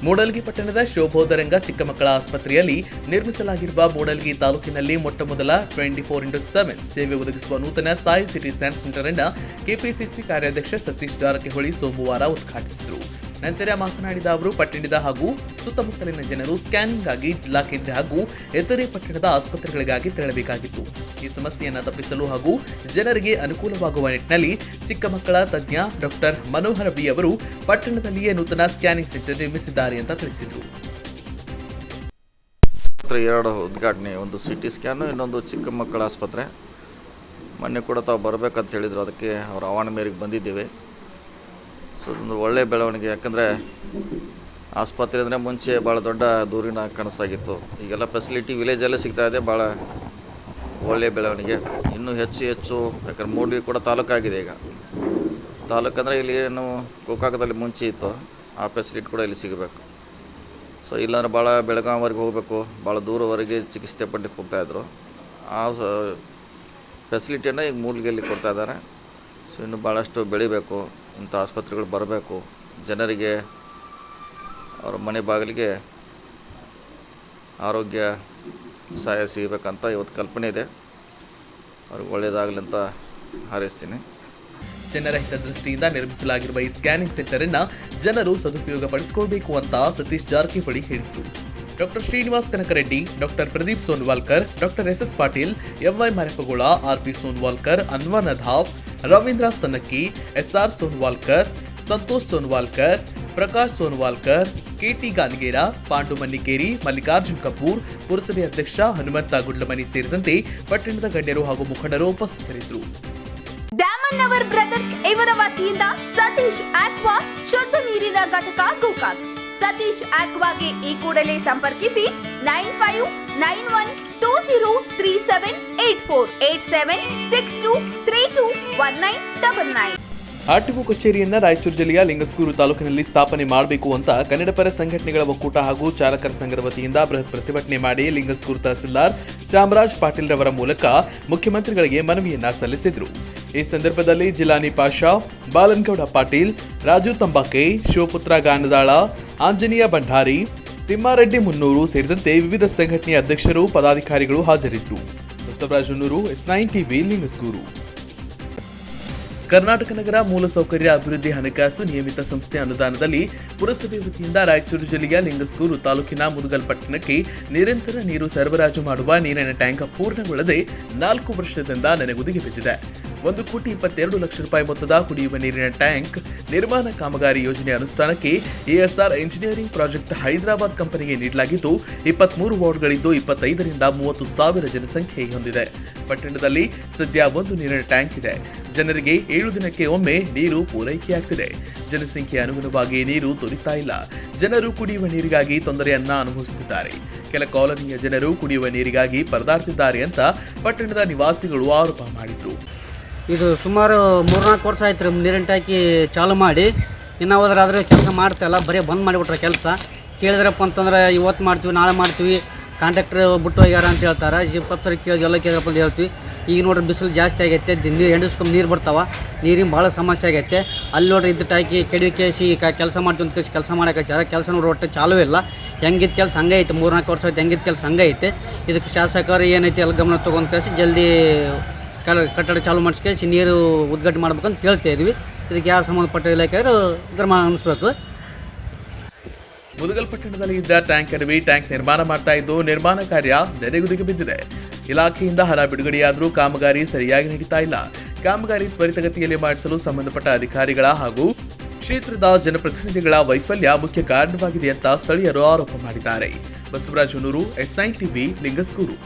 ಮೂಡಲಗಿ ಪಟ್ಟಣದ ಶೋಭೋದರಂಗ ಚಿಕ್ಕ ಮಕ್ಕಳ ಆಸ್ಪತ್ರೆಯಲ್ಲಿ ನಿರ್ಮಿಸಲಾಗಿರುವ ಮೂಡಲಗಿ ತಾಲೂಕಿನಲ್ಲಿ ಮೊಟ್ಟಮೊದಲ 24x7 ಸೇವೆ ಒದಗಿಸುವ ನೂತನ ಸಾಯಿ ಸಿಟಿ ಸ್ಕ್ಯಾನ್ ಸೆಂಟರ್ ಅನ್ನು ಕೆಪಿಸಿಸಿ ಕಾರ್ಯಾಧ್ಯಕ್ಷ ಸತೀಶ್ ಜಾರಕಿಹೊಳಿ ಸೋಮವಾರ ಉದ್ಘಾಟಿಸಿದರು. ನಂತರ ಮಾತನಾಡಿದ ಅವರು, ಪಟ್ಟಣದ ಹಾಗೂ ಸುತ್ತಮುತ್ತಲಿನ ಜನರು ಸ್ಕ್ಯಾನಿಂಗ್ ಆಗಿ ಜಿಲ್ಲಾ ಕೇಂದ್ರ ಹಾಗೂ ಇತರೆ ಪಟ್ಟಣದ ಆಸ್ಪತ್ರೆಗಳಿಗಾಗಿ ತೆರಳಬೇಕಾಗಿತ್ತು. ಈ ಸಮಸ್ಯೆಯನ್ನು ತಪ್ಪಿಸಲು ಹಾಗೂ ಜನರಿಗೆ ಅನುಕೂಲವಾಗುವ ನಿಟ್ಟಿನಲ್ಲಿ ಚಿಕ್ಕ ಮಕ್ಕಳ ತಜ್ಞ ಡಾಕ್ಟರ್ ಮನೋಹರ್ ಬಿ ಅವರು ಪಟ್ಟಣದಲ್ಲಿಯೇ ನೂತನ ಸ್ಕ್ಯಾನಿಂಗ್ ಸೆಂಟರ್ ನಿರ್ಮಿಸಿದ್ದಾರೆ ಅಂತ ತಿಳಿಸಿದರು. ಎರಡು ಉದ್ಘಾಟನೆ, ಒಂದು ಸಿಟಿ ಸ್ಕ್ಯಾನು, ಇನ್ನೊಂದು ಚಿಕ್ಕ ಮಕ್ಕಳ ಆಸ್ಪತ್ರೆ. ಮೊನ್ನೆ ಕೂಡ ತಾವು ಬರಬೇಕಂತ ಹೇಳಿದರು, ಅದಕ್ಕೆ ಅವರ ಆಹ್ವಾನ ಮೇರೆಗೆ ಬಂದಿದ್ದೇವೆ. ಸೊ ಒಂದು ಒಳ್ಳೆಯ ಬೆಳವಣಿಗೆ, ಯಾಕಂದರೆ ಆಸ್ಪತ್ರೆ ಅಂದರೆ ಮುಂಚೆ ಭಾಳ ದೊಡ್ಡ ದೂರಿನ ಕನಸಾಗಿತ್ತು. ಈಗೆಲ್ಲ ಫೆಸಿಲಿಟಿ ವಿಲೇಜಲ್ಲೇ ಸಿಗ್ತಾಯಿದೆ, ಭಾಳ ಒಳ್ಳೆಯ ಬೆಳವಣಿಗೆ. ಇನ್ನೂ ಹೆಚ್ಚು ಯಾಕಂದ್ರೆ ಮೂಡಲಗಿ ಕೂಡ ತಾಲೂಕಾಗಿದೆ. ಈಗ ತಾಲೂಕಂದರೆ ಇಲ್ಲಿ ಏನು ಗೋಕಾಕದಲ್ಲಿ ಮುಂಚೆ ಇತ್ತು, ಆ ಫೆಸಿಲಿಟಿ ಕೂಡ ಇಲ್ಲಿ ಸಿಗಬೇಕು. ಸೊ ಇಲ್ಲಾಂದ್ರೆ ಭಾಳ ಬೆಳಗಾವಿವರೆಗೆ ಹೋಗಬೇಕು, ಭಾಳ ದೂರವರೆಗೆ ಚಿಕಿತ್ಸೆ ಪಡ್ಲಿಕ್ಕೆ ಹೋಗ್ತಾಯಿದ್ರು. ಆ ಫೆಸಿಲಿಟಿಯನ್ನು ಈಗ ಮೂಡಲಗಿಯಲ್ಲಿ ಕೊಡ್ತಾ ಇದ್ದಾರೆ. ಸೊ ಇನ್ನು ಭಾಳಷ್ಟು ಬೆಳಿಬೇಕು, ಇಂಥ ಆಸ್ಪತ್ರೆಗಳು ಬರಬೇಕು, ಜನರಿಗೆ ಅವರ ಮನೆ ಬಾಗಿಲಿಗೆ ಆರೋಗ್ಯ ಸಹಾಯ ಸಿಗಬೇಕಂತ ಇವತ್ತು ಕಲ್ಪನೆ ಇದೆ. ಅವ್ರಿಗೆ ಒಳ್ಳೆಯದಾಗಲಿ ಅಂತ ಹಾರೈಸ್ತೀನಿ. ಜನರ ಹಿತದೃಷ್ಟಿಯಿಂದ ನಿರ್ಮಿಸಲಾಗಿರುವ ಈ ಸ್ಕ್ಯಾನಿಂಗ್ ಸೆಂಟರ್ ಅನ್ನು ಜನರು ಸದುಪಯೋಗ ಪಡಿಸಿಕೊಳ್ಳಬೇಕು ಅಂತ ಸತೀಶ್ ಜಾರಕಿಹೊಳಿ ಹೇಳಿದರು. Doctor Srinivas Kanakareddy, doctor Pradeep Sonwalkar, doctor SS Patil, MY Marapagola, RP Sonwalkar, Anwar Nadhav, Ravindra Sannakki, SR Sonwalkar, Santosh Sonwalkar, Prakash Sonwalkar, KT Ganagera, Pandu Mannikeri, Mallikarjun Kapoor, ಪುರಸಭೆ ಅಧ್ಯಕ್ಷ ಹನುಮಂತ ಗುಡ್ಲಮನಿ ಸೇರಿದಂತೆ ಪಟ್ಟಣದ ಗಣ್ಯರು ಹಾಗೂ ಮುಖಂಡರು ಉಪಸ್ಥಿತರಿದ್ದರು. ಡ್ಯಾಮನ್ನವರ್ ಬ್ರದರ್ಸ್ ಇವರ ವತಿಯಿಂದ ಸತೀಶ್ ಆಕ್ವಾ ಶುದ್ಧ ನೀರಿನ ಘಟಕ ಗೋಕಾಕ್. ಸತೀಶ್ ಆಕ್ವಾಗೆ ಈ ಕೂಡಲೇ ಸಂಪರ್ಕಿಸಿ 9591203784 8762321999. ಆರ್ಟಿಒ ಕಚೇರಿಯನ್ನ ರಾಯಚೂರು ಜಿಲ್ಲೆಯ ಲಿಂಗಸ್ಗೂರು ತಾಲೂಕಿನಲ್ಲಿ ಸ್ಥಾಪನೆ ಮಾಡಬೇಕು ಅಂತ ಕನ್ನಡಪರ ಸಂಘಟನೆಗಳ ಒಕ್ಕೂಟ ಹಾಗೂ ಚಾಲಕರ ಸಂಘದ ವತಿಯಿಂದ ಬೃಹತ್ ಪ್ರತಿಭಟನೆ ಮಾಡಿ ಲಿಂಗಸ್ಗೂರು ತಹಸೀಲ್ದಾರ್ ಚಾಮರಾಜ್ ಪಾಟೀಲ್ ರವರ ಮೂಲಕ ಮುಖ್ಯಮಂತ್ರಿಗಳಿಗೆ ಮನವಿಯನ್ನ ಸಲ್ಲಿಸಿದರು. ಈ ಸಂದರ್ಭದಲ್ಲಿ ಜಿಲಾನಿ ಪಾಷಾ, ಬಾಲನಗೌಡ ಪಾಟೀಲ್, ರಾಜು ತಂಬಾಕೆ, ಶಿವಪುತ್ರ ಗಾನದಾಳ, ಆಂಜನೇಯ ಭಂಡಾರಿ, ತಿಮ್ಮಾರೆಡ್ಡಿ ಮುನ್ನೂರು ಸೇರಿದಂತೆ ವಿವಿಧ ಸಂಘಟನೆಯ ಅಧ್ಯಕ್ಷರು, ಪದಾಧಿಕಾರಿಗಳು ಹಾಜರಿದ್ದರು. Basavaraj Hunnur, S9 TV, Lingasugur. ಕರ್ನಾಟಕ ನಗರ ಮೂಲಸೌಕರ್ಯ ಅಭಿವೃದ್ಧಿ ಹಣಕಾಸು ನಿಯಮಿತ ಸಂಸ್ಥೆ ಅನುದಾನದಲ್ಲಿ ಪುರಸಭೆ ವತಿಯಿಂದ ರಾಯಚೂರು ಜಿಲ್ಲೆಯ ಲಿಂಗಸ್ಗೂರು ತಾಲೂಕಿನ ಮುದಗಲ್ ಪಟ್ಟಣಕ್ಕೆ ನಿರಂತರ ನೀರು ಸರಬರಾಜು ಮಾಡುವ ನೀರಿನ ಟ್ಯಾಂಕ್ ಪೂರ್ಣಗೊಳ್ಳದೆ 4 ವರ್ಷದಿಂದ ನೆನೆಗುದಿಗೆ ಬಿದ್ದಿದೆ. 1,22 ಲಕ್ಷ ರೂಪಾಯಿ ಮೊತ್ತದ ಕುಡಿಯುವ ನೀರಿನ ಟ್ಯಾಂಕ್ ನಿರ್ಮಾಣ ಕಾಮಗಾರಿ ಯೋಜನೆ ಅನುಷ್ಠಾನಕ್ಕೆ ASR ಇಂಜಿನಿಯರಿಂಗ್ ಪ್ರಾಜೆಕ್ಟ್ ಹೈದರಾಬಾದ್ ಕಂಪನಿಗೆ ನೀಡಲಾಗಿದ್ದು 23 ವಾರ್ಡ್ಗಳಿದ್ದು 25ರಿಂದ 30 ಸಾವಿರ ಜನಸಂಖ್ಯೆ ಹೊಂದಿದೆ. ಪಟ್ಟಣದಲ್ಲಿ ಸದ್ಯ ಒಂದು ನೀರಿನ ಟ್ಯಾಂಕ್ ಇದೆ. ಜನರಿಗೆ 7 ದಿನಕ್ಕೆ ಒಮ್ಮೆ ನೀರು ಪೂರೈಕೆಯಾಗ್ತಿದೆ. ಜನಸಂಖ್ಯೆ ಅನುಗುಣವಾಗಿ ನೀರು ದೊರೆತಾ ಇಲ್ಲ. ಜನರು ಕುಡಿಯುವ ನೀರಿಗಾಗಿ ತೊಂದರೆಯನ್ನ ಅನುಭವಿಸುತ್ತಿದ್ದಾರೆ. ಕೆಲ ಕಾಲೋನಿಯ ಜನರು ಕುಡಿಯುವ ನೀರಿಗಾಗಿ ಪರದಾಡ್ತಿದ್ದಾರೆ ಅಂತ ಪಟ್ಟಣದ ನಿವಾಸಿಗಳು ಆರೋಪ ಮಾಡಿದ್ರು. ಇದು ಸುಮಾರು 3-4 ವರ್ಷ ಆಯ್ತು ರೀ ನೀರಿನ ಟ್ಯಾಂಕಿ ಚಾಲು ಮಾಡಿ. ಇನ್ನು ಹೋದ್ರಾದ್ರೆ ಕೆಲಸ ಮಾಡ್ತಾಯಿಲ್ಲ, ಬರೀ ಬಂದ್ ಮಾಡಿಬಿಟ್ರೆ ಕೆಲಸ. ಕೇಳಿದ್ರಪ್ಪ ಅಂತಂದ್ರೆ ಇವತ್ತು ಮಾಡ್ತೀವಿ, ನಾಳೆ ಮಾಡ್ತೀವಿ, ಕಾಂಟ್ರಾಕ್ಟ್ರ್ ಬಿಟ್ಟು ಹೋಗ್ಯಾರ ಅಂತ ಹೇಳ್ತಾರೆ. 20 ಸರಿ ಕೇಳಿದ್ವಿ, ಎಲ್ಲ ಕೇಳಿದ್ರಪ್ಪ ಅಂತ ಹೇಳ್ತೀವಿ. ಈಗ ನೋಡ್ರಿ ಬಿಸಿಲು ಜಾಸ್ತಿ ಆಗೈತೆ, ನೀರು ಹೆಂಡಿಸ್ಕೊಂಡು ನೀರು ಬರ್ತಾವೆ, ನೀರಿನ ಭಾಳ ಸಮಸ್ಯೆ ಆಗೈತೆ. ಅಲ್ಲಿ ನೋಡ್ರಿ ಇದ್ದು ಟ್ಯಾಂಕಿ ಕೆಡಿಕೇಸಿ ಕೆಲಸ ಮಾಡ್ತೀವಿ ಅಂತ ಕೆಲಸ ಮಾಡೋಕೆ ಕೆಲಸ ನೋಡ್ರಿ ಒಟ್ಟು ಚಾಲೂ ಇಲ್ಲ. ಹೆಂಗಿದ್ದು ಕೆಲಸ ಹಂಗೆ ಐತೆ, 3-4 ವರ್ಷ ಆಯ್ತು ಹೆಂಗಿದ್ದು ಕೆಲಸ ಹಂಗೆ ಐತೆ. ಇದಕ್ಕೆ ಶಾಸಕರು ಏನೈತಿ ಎಲ್ಲ ಗಮನ ತೊಗೊಂಡು ಕಳಿಸಿ ಜಲ್ದಿ ಕಟ್ಟಡ ಚಾಲು ಮಾಡಿಸ್ಕೇಸಿ ನೀರು ಉದ್ಘಾಟನೆ ಮಾಡ್ಬೇಕಂತ ಕೇಳ್ತಾ ಇದ್ವಿ. ಇದಕ್ಕೆ ಯಾರು ಸಂಬಂಧಪಟ್ಟ ಇಲಾಖೆಯವರು ಕ್ರಮ ಅನಿಸ್ಬೇಕು. ಮುದಗಲ್ ಪಟ್ಟಣದಲ್ಲಿ ಇದ್ದ ಟ್ಯಾಂಕ್ ಅಡವಿ ಟ್ಯಾಂಕ್ ನಿರ್ಮಾಣ ಮಾಡ್ತಾ ಇದ್ದು ನಿರ್ಮಾಣ ಕಾರ್ಯ ನೆನೆಗುದಿಗೆ ಬಿದ್ದಿದೆ. ಇಲಾಖೆಯಿಂದ ಹಣ ಬಿಡುಗಡೆಯಾದರೂ ಕಾಮಗಾರಿ ಸರಿಯಾಗಿ ನಡೀತಾ ಇಲ್ಲ. ಕಾಮಗಾರಿ ತ್ವರಿತಗತಿಯಲ್ಲಿ ಮಾಡಿಸಲು ಸಂಬಂಧಪಟ್ಟ ಅಧಿಕಾರಿಗಳ ಹಾಗೂ ಕ್ಷೇತ್ರದ ಜನಪ್ರತಿನಿಧಿಗಳ ವೈಫಲ್ಯ ಮುಖ್ಯ ಕಾರಣವಾಗಿದೆ ಅಂತ ಸ್ಥಳೀಯರು ಆರೋಪ ಮಾಡಿದ್ದಾರೆ. Basavaraj Hunur, S9 TV, Lingsugur.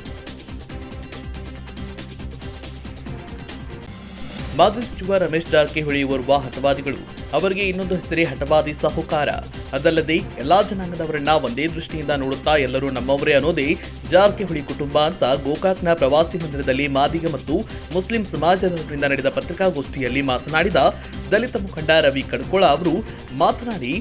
ಮಾಜಿ ಸಚಿವ ರಮೇಶ್ ಜಾರಕಿಹೊಳಿ ಓರ್ವ ಹಠವಾದಿಗಳು. ಅವರಿಗೆ ಇನ್ನೊಂದು ಹೆಸರೇ ಹಠವಾದಿ ಸಾಹುಕಾರ. ಅದಲ್ಲದೆ ಎಲ್ಲಾ ಜನಾಂಗದವರನ್ನ ಒಂದೇ ದೃಷ್ಟಿಯಿಂದ ನೋಡುತ್ತಾ ಎಲ್ಲರೂ ನಮ್ಮವರೇ ಅನ್ನೋದೇ ಜಾರಕಿಹೊಳಿ ಕುಟುಂಬ ಅಂತ ಗೋಕಾಕ್ನ ಪ್ರವಾಸಿ ಮಂದಿರದಲ್ಲಿ ಮಾದಿಗ ಮತ್ತು ಮುಸ್ಲಿಂ ಸಮಾಜದವರಿಂದ ನಡೆದ ಪತ್ರಿಕಾಗೋಷ್ಠಿಯಲ್ಲಿ ಮಾತನಾಡಿದ ದಲಿತ ಮುಖಂಡ ರವಿ ಕಡ್ಕೋಳ ಅವರು ಮಾತನಾಡಿ,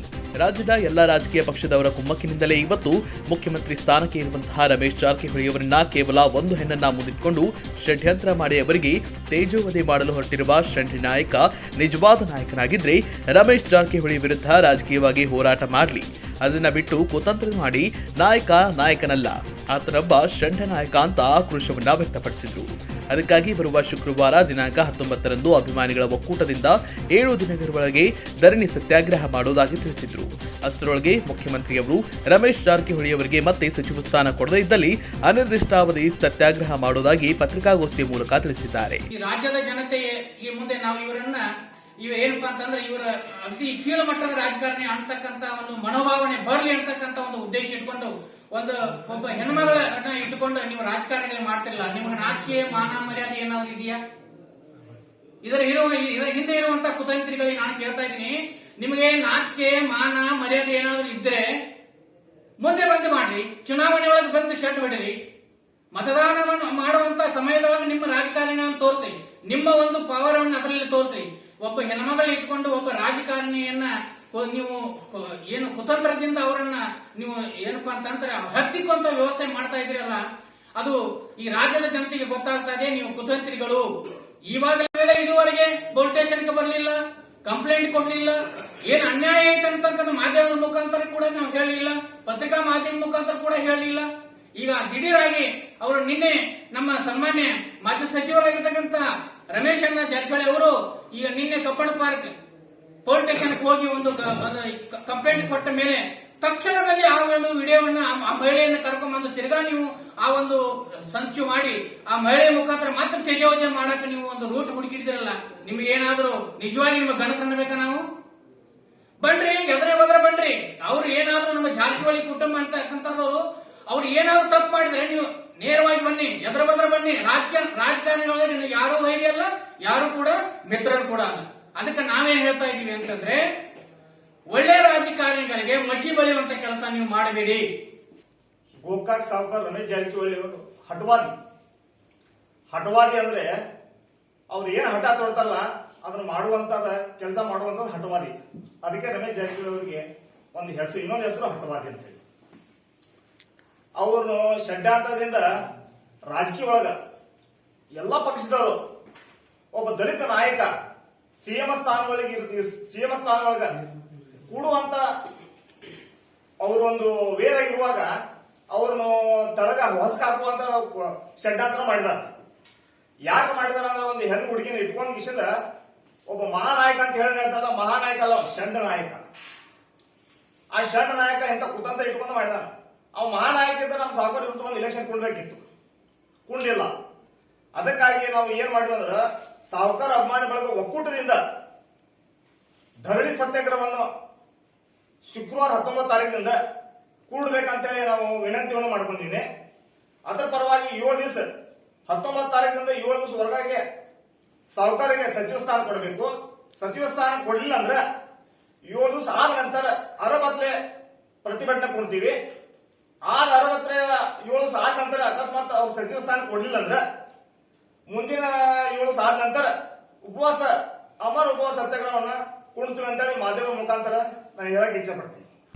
ರಾಜ್ಯದ ಎಲ್ಲ ರಾಜಕೀಯ ಪಕ್ಷದವರ ಕುಮ್ಮಕ್ಕಿನಿಂದಲೇ ಇವತ್ತು ಮುಖ್ಯಮಂತ್ರಿ ಸ್ಥಾನಕ್ಕೆ ಇರುವಂತಹ ರಮೇಶ್ ಜಾರಕಿಹೊಳಿಯವರನ್ನ ಕೇವಲ ಒಂದು ಹೆಣ್ಣನ್ನ ಮುಂದಿಟ್ಟುಕೊಂಡು ಷಡ್ಯಂತ್ರ ಮಾಡಿ ಅವರಿಗೆ ತೇಜೋವಧೆ ಮಾಡಲು ಹೊರಟಿರುವ ಷಂಡ್ರಿ ನಾಯಕ ನಿಜವಾದ ನಾಯಕನಾಗಿದ್ರೆ ರಮೇಶ್ ಜಾರಕಿಹೊಳಿ ವಿರುದ್ಧ ರಾಜಕೀಯವಾಗಿ ಹೋರಾಟ ಮಾಡಲಿ. ಅದನ್ನ ಬಿಟ್ಟು ಕುತಂತ್ರ ಮಾಡಿ ನಾಯಕನಲ್ಲ, ಆತನೊಬ್ಬ ಷಂಡ ನಾಯಕ ಅಂತ ಆಕ್ರೋಶವನ್ನ ವ್ಯಕ್ತಪಡಿಸಿದ್ರು. ಅದಕ್ಕಾಗಿ ಬರುವ ಶುಕ್ರವಾರ ದಿನಾಂಕ 19ರಂದು ಅಭಿಮಾನಿಗಳ ಒಕ್ಕೂಟದಿಂದ 7 ದಿನಗಳವರೆಗೆ ಧರಣಿ ಸತ್ಯಾಗ್ರಹ ಮಾಡುವುದಾಗಿ ತಿಳಿಸಿದ್ರು. ಅಷ್ಟರೊಳಗೆ ಮುಖ್ಯಮಂತ್ರಿಯವರು ರಮೇಶ್ ಜಾರಕಿಹೊಳಿ ಅವರಿಗೆ ಮತ್ತೆ ಸಚಿವ ಸ್ಥಾನ ಕೊಡದೇ ಇದ್ದಲ್ಲಿ ಅನಿರ್ದಿಷ್ಟಾವಧಿ ಸತ್ಯಾಗ್ರಹ ಮಾಡುವುದಾಗಿ ಪತ್ರಿಕಾಗೋಷ್ಠಿಯ ಮೂಲಕ ತಿಳಿಸಿದ್ದಾರೆ. ರಾಜ್ಯದ ಜನತೆ ಈ ಮುಂದೆ ನಾವು ಏನಪ್ಪಾ ಅಂತಂದ್ರೆ ಇವರ ಅತಿ ಕೀಳು ಮಟ್ಟದ ರಾಜಕಾರಣಿ ಅಂತಕ್ಕಂತ ಒಂದು ಮನೋಭಾವನೆ ಬರಲಿ ಅಂತಕ್ಕಂತ ಒಂದು ಉದ್ದೇಶ ಇಟ್ಕೊಂಡು ಒಬ್ಬ ಹೆಣ್ಮಗಳನ್ನ ಇಟ್ಟುಕೊಂಡು ನೀವು ರಾಜಕಾರಣಿಗಳೇ ಮಾಡ್ತಿರಲ್ಲ. ನಿಮಗೆ ನಾಚಿಕೆ ಮಾನ ಮರ್ಯಾದೆ ಏನಾದ್ರು ಇದೆಯಾ? ಇದರ ಹಿಂದೆ ಇರುವಂತ ಕುತಂತ್ರಿಗಳಿಗೆ ನಾನು ಕೇಳ್ತಾ ಇದ್ದೀನಿ, ನಿಮಗೆ ನಾಚಿಕೆ ಮಾನ ಮರ್ಯಾದೆ ಏನಾದ್ರು ಇದ್ರೆ ಮುಂದೆ ಬಂದು ಮಾಡ್ರಿ, ಚುನಾವಣೆ ಒಳಗೆ ಬಂದು ಶಟ್ ಬಿಡ್ರಿ, ಮತದಾನವನ್ನು ಮಾಡುವಂತ ಸಮಯದೊಳಗೆ ನಿಮ್ಮ ರಾಜಕಾರಣಿಗಳನ್ನು ತೋರಿಸಿ, ನಿಮ್ಮ ಒಂದು ಪವರ್ ಅನ್ನು ಅದರಲ್ಲಿ ತೋರಿಸಿ. ಒಬ್ಬ ಹೆಣ್ಮಗಳು ಇಟ್ಕೊಂಡು ಒಬ್ಬ ರಾಜಕಾರಣಿಯನ್ನ ನೀವು ಏನು ಕುತಂತ್ರದಿಂದ ಅವರನ್ನ ನೀವು ಏನಪ್ಪಾ ಅಂತಂದ್ರೆ ಹತ್ತಿಕ್ಕುವಂತ ವ್ಯವಸ್ಥೆ ಮಾಡ್ತಾ ಇದ್ದೀರಲ್ಲ, ಅದು ಈ ರಾಜ್ಯದ ಜನತೆಗೆ ಗೊತ್ತಾಗ್ತಾ ಇದೆ ನೀವು ಕುತಂತ್ರಿಗಳು. ಇವಾಗಲೇ ಇದುವರೆಗೆ ಪೊಲೀಸ್ ಸ್ಟೇಷನ್ಗೆ ಬರಲಿಲ್ಲ, ಕಂಪ್ಲೇಂಟ್ ಕೊಡ್ಲಿಲ್ಲ, ಏನ್ ಅನ್ಯಾಯ ಐತೆ ಅಂತಕ್ಕಂಥ ಮಾಧ್ಯಮದ ಮುಖಾಂತರ ಕೂಡ ನಾವು ಹೇಳಿಲ್ಲ, ಪತ್ರಿಕಾ ಮಾಧ್ಯಮ ಮುಖಾಂತರ ಕೂಡ ಹೇಳಿಲ್ಲ. ಈಗ ದಿಢೀರಾಗಿ ಅವರು ನಿನ್ನೆ ನಮ್ಮ ಸನ್ಮಾನ್ಯ ಮಾಜಿ ಸಚಿವರಾಗಿರ್ತಕ್ಕಂಥ ರಮೇಶ್ ಜಾರಕಿಹೊಳಿ ಅವರು ಈಗ ನಿನ್ನೆ ಕಬ್ಬಣ ಪಾರ್ಕ್ ಪೊಲೀಸ್ ಸ್ಟೇಷನ್ಗೆ ಹೋಗಿ ಒಂದು ಕಂಪ್ಲೇಂಟ್ ಕೊಟ್ಟ ಮೇಲೆ ತಕ್ಷಣದಲ್ಲಿ ಆ ಒಂದು ವಿಡಿಯೋವನ್ನ ಆ ಮಹಿಳೆಯನ್ನು ಕರ್ಕೊಂಡ್ಬಂದು ತಿರ್ಗಾ ನೀವು ಆ ಒಂದು ಸಂಚು ಮಾಡಿ ಆ ಮಹಿಳೆಯ ಮುಖಾಂತರ ಮತ್ತೆ ತೇಜೋವಧೆ ಮಾಡಕ್ಕೆ ನೀವು ಒಂದು ರೂಟ್ ಹುಡುಕಿಡಿದಿರಲ್ಲ. ನಿಮ್ಗೆ ಏನಾದ್ರು ನಿಜವಾಗಿ ನಿಮಗೆ ಗಣಸನ್ನಬೇಕಾ? ನಾವು ಬನ್ರಿ, ಎದ್ರೆ ಬದ್ರ ಬನ್ರಿ. ಅವ್ರು ಏನಾದ್ರು ನಮ್ಮ ಜಾರಕಿಹೊಳಿ ಕುಟುಂಬ ಅಂತಕ್ಕಂಥವ್ರು ಅವ್ರು ಏನಾದ್ರು ತಪ್ಪು ಮಾಡಿದ್ರೆ ನೀವು ನೇರವಾಗಿ ಬನ್ನಿ, ಎದ್ರ ಬದ್ರ ಬನ್ನಿ. ರಾಜಕಾರಣಿಗಳಿಗೆ ಯಾರು ವೈರಿ ಅಲ್ಲ, ಯಾರು ಕೂಡ ಮಿತ್ರರು ಕೂಡ ಅಲ್ಲ. ಅದಕ್ಕೆ ನಾವೇನ್ ಹೇಳ್ತಾ ಇದೀವಿ ಅಂತಂದ್ರೆ, ಒಳ್ಳೆ ರಾಜಕಾರಣಿಗಳಿಗೆ ಮಸಿ ಬಳಿಯುವಂತ ಕೆಲಸ ನೀವು ಮಾಡಬೇಡಿ. ಗೋಕಾಕ್ ಸಾವುಕಾರ ರಮೇಶ್ ಜಾರಕಿಹೊಳಿ ಅವರು ಹಠವಾದಿ ಅಂದ್ರೆ ಅವ್ರು ಏನ್ ಹಠ ತೊಡ್ತಾರಲ್ಲ ಅದನ್ನ ಮಾಡುವಂತದ ಕೆಲಸ ಮಾಡುವಂತದ್ದು ಹಠವಾದಿ. ಅದಕ್ಕೆ ರಮೇಶ್ ಜಾರಕಿಹೊಳಿ ಅವರಿಗೆ ಒಂದು ಹೆಸರು, ಇನ್ನೊಂದು ಹೆಸರು ಹಠವಾದಿ ಅಂತ ಹೇಳಿ. ಅವ್ರನ್ನು ಷಡ್ಯಂತ್ರದಿಂದ ರಾಜಕೀಯ ಒಳಗ ಎಲ್ಲಾ ಪಕ್ಷದವರು ಒಬ್ಬ ದಲಿತ ನಾಯಕ ಸಿಎಂ ಸ್ಥಾನ ಒಳಗ ಕೂಡುವಂತ ಅವರು ಒಂದು ವೇದ ಇರುವಾಗ ಅವ್ರನ್ನು ತಳಗ ಹೊಸಕ ಹಾಕುವಂತ ಷಡ್ಯಂತ್ರ ಮಾಡಿದಾರೆ. ಯಾಕೆ ಮಾಡಿದಾರ ಅಂದ್ರೆ ಒಂದು ಹೆಣ್ಣು ಹುಡುಗಿನ ಇಟ್ಕೊಂಡ್ ಕಿಶದ ಒಬ್ಬ ಮಹಾನಾಯಕ ಅಂತ ಹೇಳ್ತಾರಲ್ಲ, ಮಹಾನಾಯಕ ಅಲ್ಲ, ಷಂಡ ನಾಯಕ. ಆ ಷಂಡ ನಾಯಕ ಇಂತ ಕುತಂತ್ರ ಇಟ್ಕೊಂಡು ಮಾಡಿದಾನ. ಅವ್ ಮಹಾನಾಯಕ ಇದ್ದ ನಮ್ಮ ಸಾವುಕಾರ ವಿರುದ್ಧ ಒಂದು ಇಲೆಕ್ಷನ್ ಕೊಡ್ಬೇಕಿತ್ತು, ಕುಂಡಿಲ್ಲ. ಅದಕ್ಕಾಗಿ ನಾವು ಏನ್ ಮಾಡಿದ್ವಿ ಅಂದ್ರ ಸಾವುಕಾರ ಅಭಿಮಾನಿಗಳ ಒಕ್ಕೂಟದಿಂದ ಧರಣಿ ಸತ್ಯಾಗ್ರಹವನ್ನು ಶುಕ್ರವಾರ 19 ತಾರೀಕಿನಿಂದ ಕೂಡಬೇಕಂತೇಳಿ ನಾವು ವಿನಂತಿಯನ್ನು ಮಾಡ್ಕೊಂಡಿದ್ದೀನಿ. ಅದರ ಪರವಾಗಿ 7 ದಿವಸ 19 ತಾರೀಕಿನಿಂದ 7 ದಿವಸ ಹೊರಗಾಗಿ ಸಾವುಕಾರಿಗೆ ಸಚಿವ ಸ್ಥಾನ ಕೊಡಬೇಕು. ಸಚಿವ ಸ್ಥಾನ ಕೊಡಲಿಲ್ಲ ಅಂದ್ರೆ 7 ದಿವಸ ಆದ ನಂತರ ಅರಬತ್ಲೆ ಪ್ರತಿಭಟನೆ ಕೊಡ್ತೀವಿ. ಆಗ 7 ದಿವಸ ಆದ ನಂತರ ಅಕಸ್ಮಾತ್ ಅವ್ರು ಸಚಿವ ಸ್ಥಾನ ಕೊಡ್ಲಿಲ್ಲ ಅಂದ್ರೆ ಮುಂದಿನ 7 ದಿವಸ ಆದ ನಂತರ ಅಮರ ಉಪವಾಸ ಸತ್ಯಾಗ್ರಹವನ್ನ ಕೊಡ್ತೀವಿ ಅಂತೇಳಿ ಮಾಧ್ಯಮ ಮುಖಾಂತರ ನಾನು ಹೇಳಕ್ ಇಚ್ಛೆ ಪಡ್ತೀನಿ.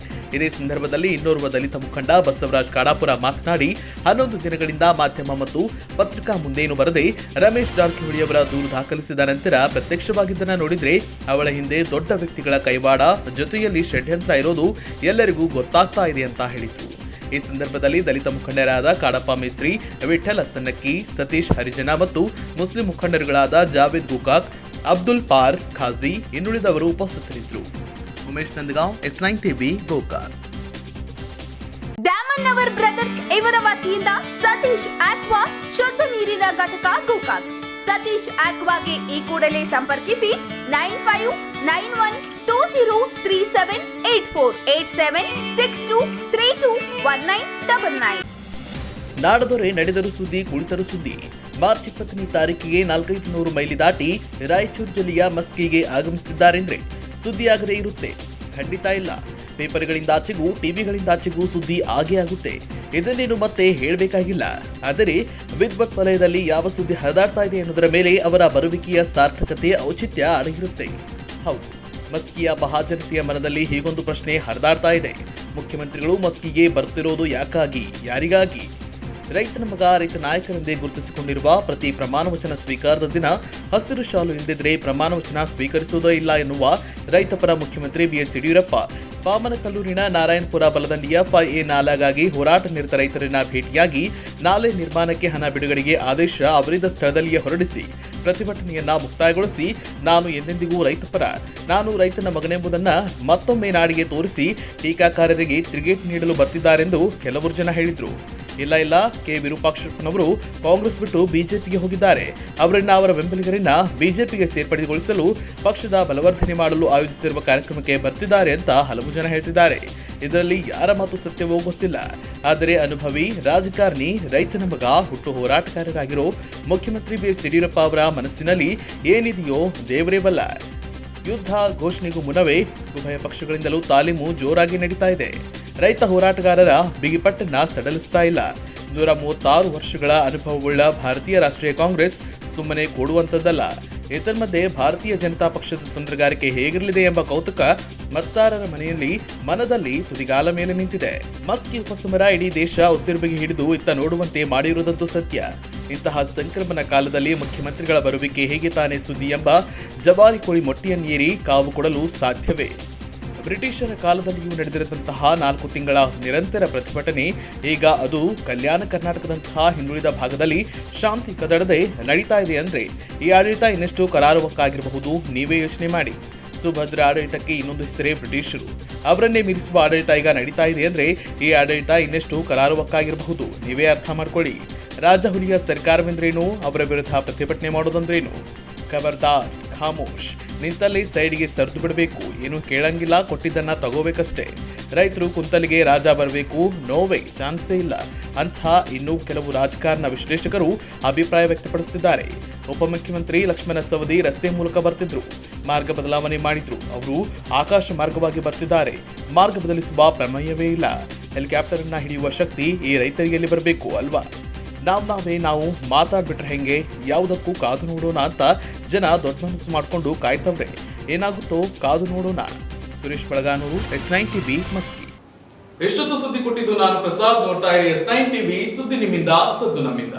ಇದೇ ಸಂದರ್ಭದಲ್ಲಿ ಇನ್ನೋರ್ವ ದಲಿತ ಮುಖಂಡ ಬಸವರಾಜ್ ಕಾಡಾಪುರ ಮಾತನಾಡಿ, 11 ದಿನಗಳಿಂದ ಮಾಧ್ಯಮ ಮತ್ತು ಪತ್ರಿಕಾ ಮುಂದೇನು ಬರದೆ ರಮೇಶ್ ಜಾರಕಿಹೊಳಿಯವರ ದೂರು ದಾಖಲಿಸಿದ ನಂತರ ಪ್ರತ್ಯಕ್ಷವಾಗಿದ್ದನ್ನ ನೋಡಿದ್ರೆ ಅವಳ ಹಿಂದೆ ದೊಡ್ಡ ವ್ಯಕ್ತಿಗಳ ಕೈವಾಡ, ಜೊತೆಯಲ್ಲಿ ಷಡ್ಯಂತ್ರ ಇರೋದು ಎಲ್ಲರಿಗೂ ಗೊತ್ತಾಗ್ತಾ ಇದೆ ಅಂತ ಹೇಳಿದ್ರು. ಈ ಸಂದರ್ಭದಲ್ಲಿ ದಲಿತ ಮುಖಂಡರಾದ ಕಾಡಪ್ಪ ಮೇಸ್ತ್ರಿ, ವಿಠಲ್ ಹಸನ್ನಕ್ಕಿ, ಸತೀಶ್ ಹರಿಜನ ಮತ್ತು ಮುಸ್ಲಿಂ ಮುಖಂಡರುಗಳಾದ ಜಾವೇದ್ ಗೋಕಾಕ್, ಅಬ್ದುಲ್ ಪಾರ್ ಖಾಜಿ ಇನ್ನುಳಿದವರು ಉಪಸ್ಥಿತರಿದ್ದರು. Umesh Nandgaon, S9 TV, Gokak. Damannavar brothers ಇವರ ವತಿಯಿಂದ ಸತೀಶ್ ಆಕ್ವಾ ಶುದ್ಧ ನೀರಿನ ಘಟಕ ಗೋಕಾಕ್. ಸತೀಶ್ ಆಕ್ವಾಗೆ ಈ ಕೂಡಲೇ ಸಂಪರ್ಕಿಸಿ 9591203784 ನಾಡದೊರೆ ನಡೆದರೂ ಸುದ್ದಿ ಕುಳಿತರೂ ಸುದ್ದಿ. ಮಾರ್ಚ್ 20ನೇ ತಾರೀಕಿಗೆ 400 ಮೈಲಿ ದಾಟಿ ರಾಯಚೂರು ಜಿಲ್ಲೆಯ ಮಸ್ಕಿಗೆ ಆಗಮಿಸುತ್ತಿದ್ದಾರೆಂದ್ರೆ ಸುದ್ದಿಯಾಗದೇ ಇರುತ್ತೆ? ಖಂಡಿತ ಇಲ್ಲ. ಪೇಪರ್ಗಳಿಂದಾಚೆಗೂ ಟಿವಿಗಳಿಂದಾಚೆಗೂ ಸುದ್ದಿ ಆಗೇ ಆಗುತ್ತೆ. ಇದನ್ನೇನು ಮತ್ತೆ ಹೇಳಬೇಕಾಗಿಲ್ಲ. ಆದರೆ ವಿದ್ವತ್ ವಲಯದಲ್ಲಿ ಯಾವ ಸುದ್ದಿ ಹರಿದಾಡ್ತಾ ಇದೆ ಎನ್ನುವುದರ ಮೇಲೆ ಅವರ ಬರುವಿಕೆಯ ಸಾರ್ಥಕತೆ ಔಚಿತ್ಯ ಅಡಗಿರುತ್ತೆ. ಹೌದು, ಮಸ್ಕಿಯ ಮಹಾಜನತೆಯ ಮನದಲ್ಲಿ ಹೀಗೊಂದು ಪ್ರಶ್ನೆ ಹರಿದಾಡ್ತಾ ಇದೆ. ಮುಖ್ಯಮಂತ್ರಿಗಳು ಮಸ್ಕಿಗೆ ಬರ್ತಿರೋದು ಯಾಕಾಗಿ, ಯಾರಿಗಾಗಿ? ರೈತನ ಮಗ, ರೈತ ನಾಯಕರೆಂದೇ ಗುರುತಿಸಿಕೊಂಡಿರುವ ಪ್ರತಿ ಪ್ರಮಾಣವಚನ ಸ್ವೀಕಾರದ ದಿನ ಹಸಿರು ಶಾಲು ಇಲ್ಲದಿದ್ದರೆ ಪ್ರಮಾಣವಚನ ಸ್ವೀಕರಿಸುವುದೇ ಇಲ್ಲ ಎನ್ನುವ ರೈತಪರ ಮುಖ್ಯಮಂತ್ರಿ ಬಿಎಸ್ ಯಡಿಯೂರಪ್ಪ ಪಾಮನಕಲ್ಲೂರಿನ ನಾರಾಯಣಪುರ ಬಲದಂಡಿಯ 5A ನಾಲೆಗಾಗಿ ಹೋರಾಟ ನಿರತ ರೈತರನ್ನ ಭೇಟಿಯಾಗಿ ನಾಲೆ ನಿರ್ಮಾಣಕ್ಕೆ ಹಣ ಬಿಡುಗಡೆಗೆ ಆದೇಶ ಅವರಿದ್ದ ಸ್ಥಳದಲ್ಲಿಯೇ ಹೊರಡಿಸಿ ಪ್ರತಿಭಟನೆಯನ್ನ ಮುಕ್ತಾಯಗೊಳಿಸಿ, ನಾನು ಎಂದೆಂದಿಗೂ ರೈತಪರ, ನಾನು ರೈತನ ಮಗನೆಂಬುದನ್ನ ಮತ್ತೊಮ್ಮೆ ನಾಡಿಗೆ ತೋರಿಸಿ ಟೀಕಾಕಾರರಿಗೆ ತಿರುಗೇಟು ನೀಡಲು ಬರ್ತಿದ್ದಾರೆಂದು ಕೆಲವರು ಜನ ಹೇಳಿದ್ರು. ಇಲ್ಲ, ಕೆ ವಿರೂಪಾಕ್ಷಪ್ಪನವರು ಕಾಂಗ್ರೆಸ್ ಬಿಟ್ಟು ಬಿಜೆಪಿಗೆ ಹೋಗಿದ್ದಾರೆ. ಅವರನ್ನ, ಅವರ ಬೆಂಬಲಿಗರನ್ನ ಬಿಜೆಪಿಗೆ ಸೇರ್ಪಡೆಗೊಳಿಸಲು ಪಕ್ಷದ ಬಲವರ್ಧನೆ ಮಾಡಲು ಆಯೋಜಿಸಿರುವ ಕಾರ್ಯಕ್ರಮಕ್ಕೆ ಬರ್ತಿದ್ದಾರೆ ಅಂತ ಹಲವು ಜನ ಹೇಳ್ತಿದ್ದಾರೆ. ಇದರಲ್ಲಿ ಯಾರ ಮಾತು ಸತ್ಯವೋ ಗೊತ್ತಿಲ್ಲ. ಆದರೆ ಅನುಭವಿ ರಾಜಕಾರಣಿ, ರೈತನ ಮಗ, ಹುಟ್ಟು ಹೋರಾಟಗಾರರಾಗಿರೋ ಮುಖ್ಯಮಂತ್ರಿ ಬಿಎಸ್ ಯಡಿಯೂರಪ್ಪ ಅವರ ಮನಸ್ಸಿನಲ್ಲಿ ಏನಿದೆಯೋ ದೇವರೇ ಬಲ್ಲ. ಯುದ್ಧ ಘೋಷಣೆಗೂ ಮುನ್ನವೇ ಉಭಯ ಪಕ್ಷಗಳಿಂದಲೂ ತಾಲೀಮು ಜೋರಾಗಿ ನಡೀತಾ ಇದೆ. ರೈತ ಹೋರಾಟಗಾರರ ಬಿಗಿಪಟ್ಟನ್ನ ಸಡಲಿಸ್ತಾ ಇಲ್ಲ. 136 ವರ್ಷಗಳ ಅನುಭವವುಳ್ಳ ಭಾರತೀಯ ರಾಷ್ಟ್ರೀಯ ಕಾಂಗ್ರೆಸ್ ಸುಮ್ಮನೆ ಕೊಡುವಂಥದ್ದಲ್ಲ. ಏತನ್ಮಧ್ಯೆ ಭಾರತೀಯ ಜನತಾ ಪಕ್ಷದ ತಂತ್ರಗಾರಿಕೆ ಹೇಗಿರಲಿದೆ ಎಂಬ ಕೌತುಕ ಮತದಾರರ ಮನದಲ್ಲಿ ತುದಿಗಾಲ ಮೇಲೆ ನಿಂತಿದೆ. ಮಸ್ಕಿ ಉಪಸಮರ ಇಡೀ ದೇಶ ಉಸಿರುಬಿಗಿ ಹಿಡಿದು ಇತ್ತ ನೋಡುವಂತೆ ಮಾಡಿರುವುದಂತೂ ಸತ್ಯ. ಇಂತಹ ಸಂಕ್ರಮಣ ಕಾಲದಲ್ಲಿ ಮುಖ್ಯಮಂತ್ರಿಗಳ ಬರುವಿಕೆ ಹೇಗೆ ತಾನೇ ಸುದ್ದಿ ಎಂಬ ಜವಾರಿ ಕೋಳಿ ಮೊಟ್ಟೆಯನ್ನೇರಿ ಕಾವು ಕೊಡಲು ಸಾಧ್ಯವೇ? ಬ್ರಿಟಿಷರ ಕಾಲದಲ್ಲಿಯೂ ನಡೆದಿರದಂತಹ 4 ತಿಂಗಳ ನಿರಂತರ ಪ್ರತಿಭಟನೆ ಈಗ ಅದು ಕಲ್ಯಾಣ ಕರ್ನಾಟಕದಂತಹ ಹಿಂದುಳಿದ ಭಾಗದಲ್ಲಿ ಶಾಂತಿ ಕದಡದೆ ನಡೀತಾ ಇದೆ ಅಂದ್ರೆ ಈ ಆಡಳಿತ ಇನ್ನೆಷ್ಟು ಕರಾರುವಕ್ಕಾಗಿರಬಹುದು ನೀವೇ ಯೋಚನೆ ಮಾಡಿ. ಸುಭದ್ರ ಆಡಳಿತಕ್ಕೆ ಇನ್ನೊಂದು ಹೆಸರೇ ಬ್ರಿಟಿಷರು. ಅವರನ್ನೇ ಮೀರಿಸುವ ಆಡಳಿತ ಈಗ ನಡೀತಾ ಇದೆ ಅಂದ್ರೆ ಈ ಆಡಳಿತ ಇನ್ನೆಷ್ಟು ಕರಾರುವಕ್ಕಾಗಿರಬಹುದು ನೀವೇ ಅರ್ಥ ಮಾಡ್ಕೊಳ್ಳಿ. ರಾಜಹುಲಿಯ ಸರ್ಕಾರವೆಂದ್ರೇನು, ಅವರ ವಿರುದ್ಧ ಪ್ರತಿಭಟನೆ ಮಾಡೋದಂದ್ರೇನು? ಖಬರ್ದಾರ್, ಖಾಮೋಶ್, ನಿಂತಲ್ಲಿ ಸೈಡ್ಗೆ ಸರಿದು ಬಿಡಬೇಕು. ಏನು ಕೇಳಂಗಿಲ್ಲ, ಕೊಟ್ಟಿದ್ದನ್ನ ತಗೋಬೇಕಷ್ಟೇ. ರೈತರು ಕುಂತಲಿಗೆ ರಾಜ ಬರಬೇಕು, ನೋವೇ, ಚಾನ್ಸೇ ಇಲ್ಲ ಅಂಥ ಇನ್ನೂ ಕೆಲವು ರಾಜಕಾರಣ ವಿಶ್ಲೇಷಕರು ಅಭಿಪ್ರಾಯ ವ್ಯಕ್ತಪಡಿಸುತ್ತಿದ್ದಾರೆ. ಉಪಮುಖ್ಯಮಂತ್ರಿ ಲಕ್ಷ್ಮಣ ಸವದಿ ರಸ್ತೆ ಮೂಲಕ ಬರ್ತಿದ್ರು, ಮಾರ್ಗ ಬದಲಾವಣೆ ಮಾಡಿದ್ರು. ಅವರು ಆಕಾಶ ಮಾರ್ಗವಾಗಿ ಬರ್ತಿದ್ದಾರೆ. ಮಾರ್ಗ ಬದಲಿಸುವ ಪ್ರಮೇಯವೇ ಇಲ್ಲ. ಹೆಲಿಕಾಪ್ಟರ್ ಅನ್ನ ಹಿಡಿಯುವ ಶಕ್ತಿ ಈ ರೈತರಿಗೆ ಬರಬೇಕು ಅಲ್ವಾ? ನಾವು ಮಾತಾಡ್ಬಿಟ್ರೆ ಹೆಂಗೆ? ಯಾವುದಕ್ಕೂ ಕಾದು ನೋಡೋಣ ಅಂತ ಜನ ದೊಡ್ಡ ಮನಸ್ಸು ಮಾಡ್ಕೊಂಡು ಕಾಯ್ತವ್ರೆ. ಏನಾಗುತ್ತೋ ಕಾದು ನೋಡೋಣ. Suresh Balaganur, S9 TV, Maski. ಎಷ್ಟೊತ್ತು ಸುದ್ದಿ ಕೊಟ್ಟಿದ್ದು ನಾನು ಪ್ರಸಾದ್. ನೋಡ್ತಾ ಇರಿ S9 TV, ಸುದ್ದಿ ನಿಮ್ಮಿಂದ, ಸದ್ದು ನಮ್ಮಿಂದ.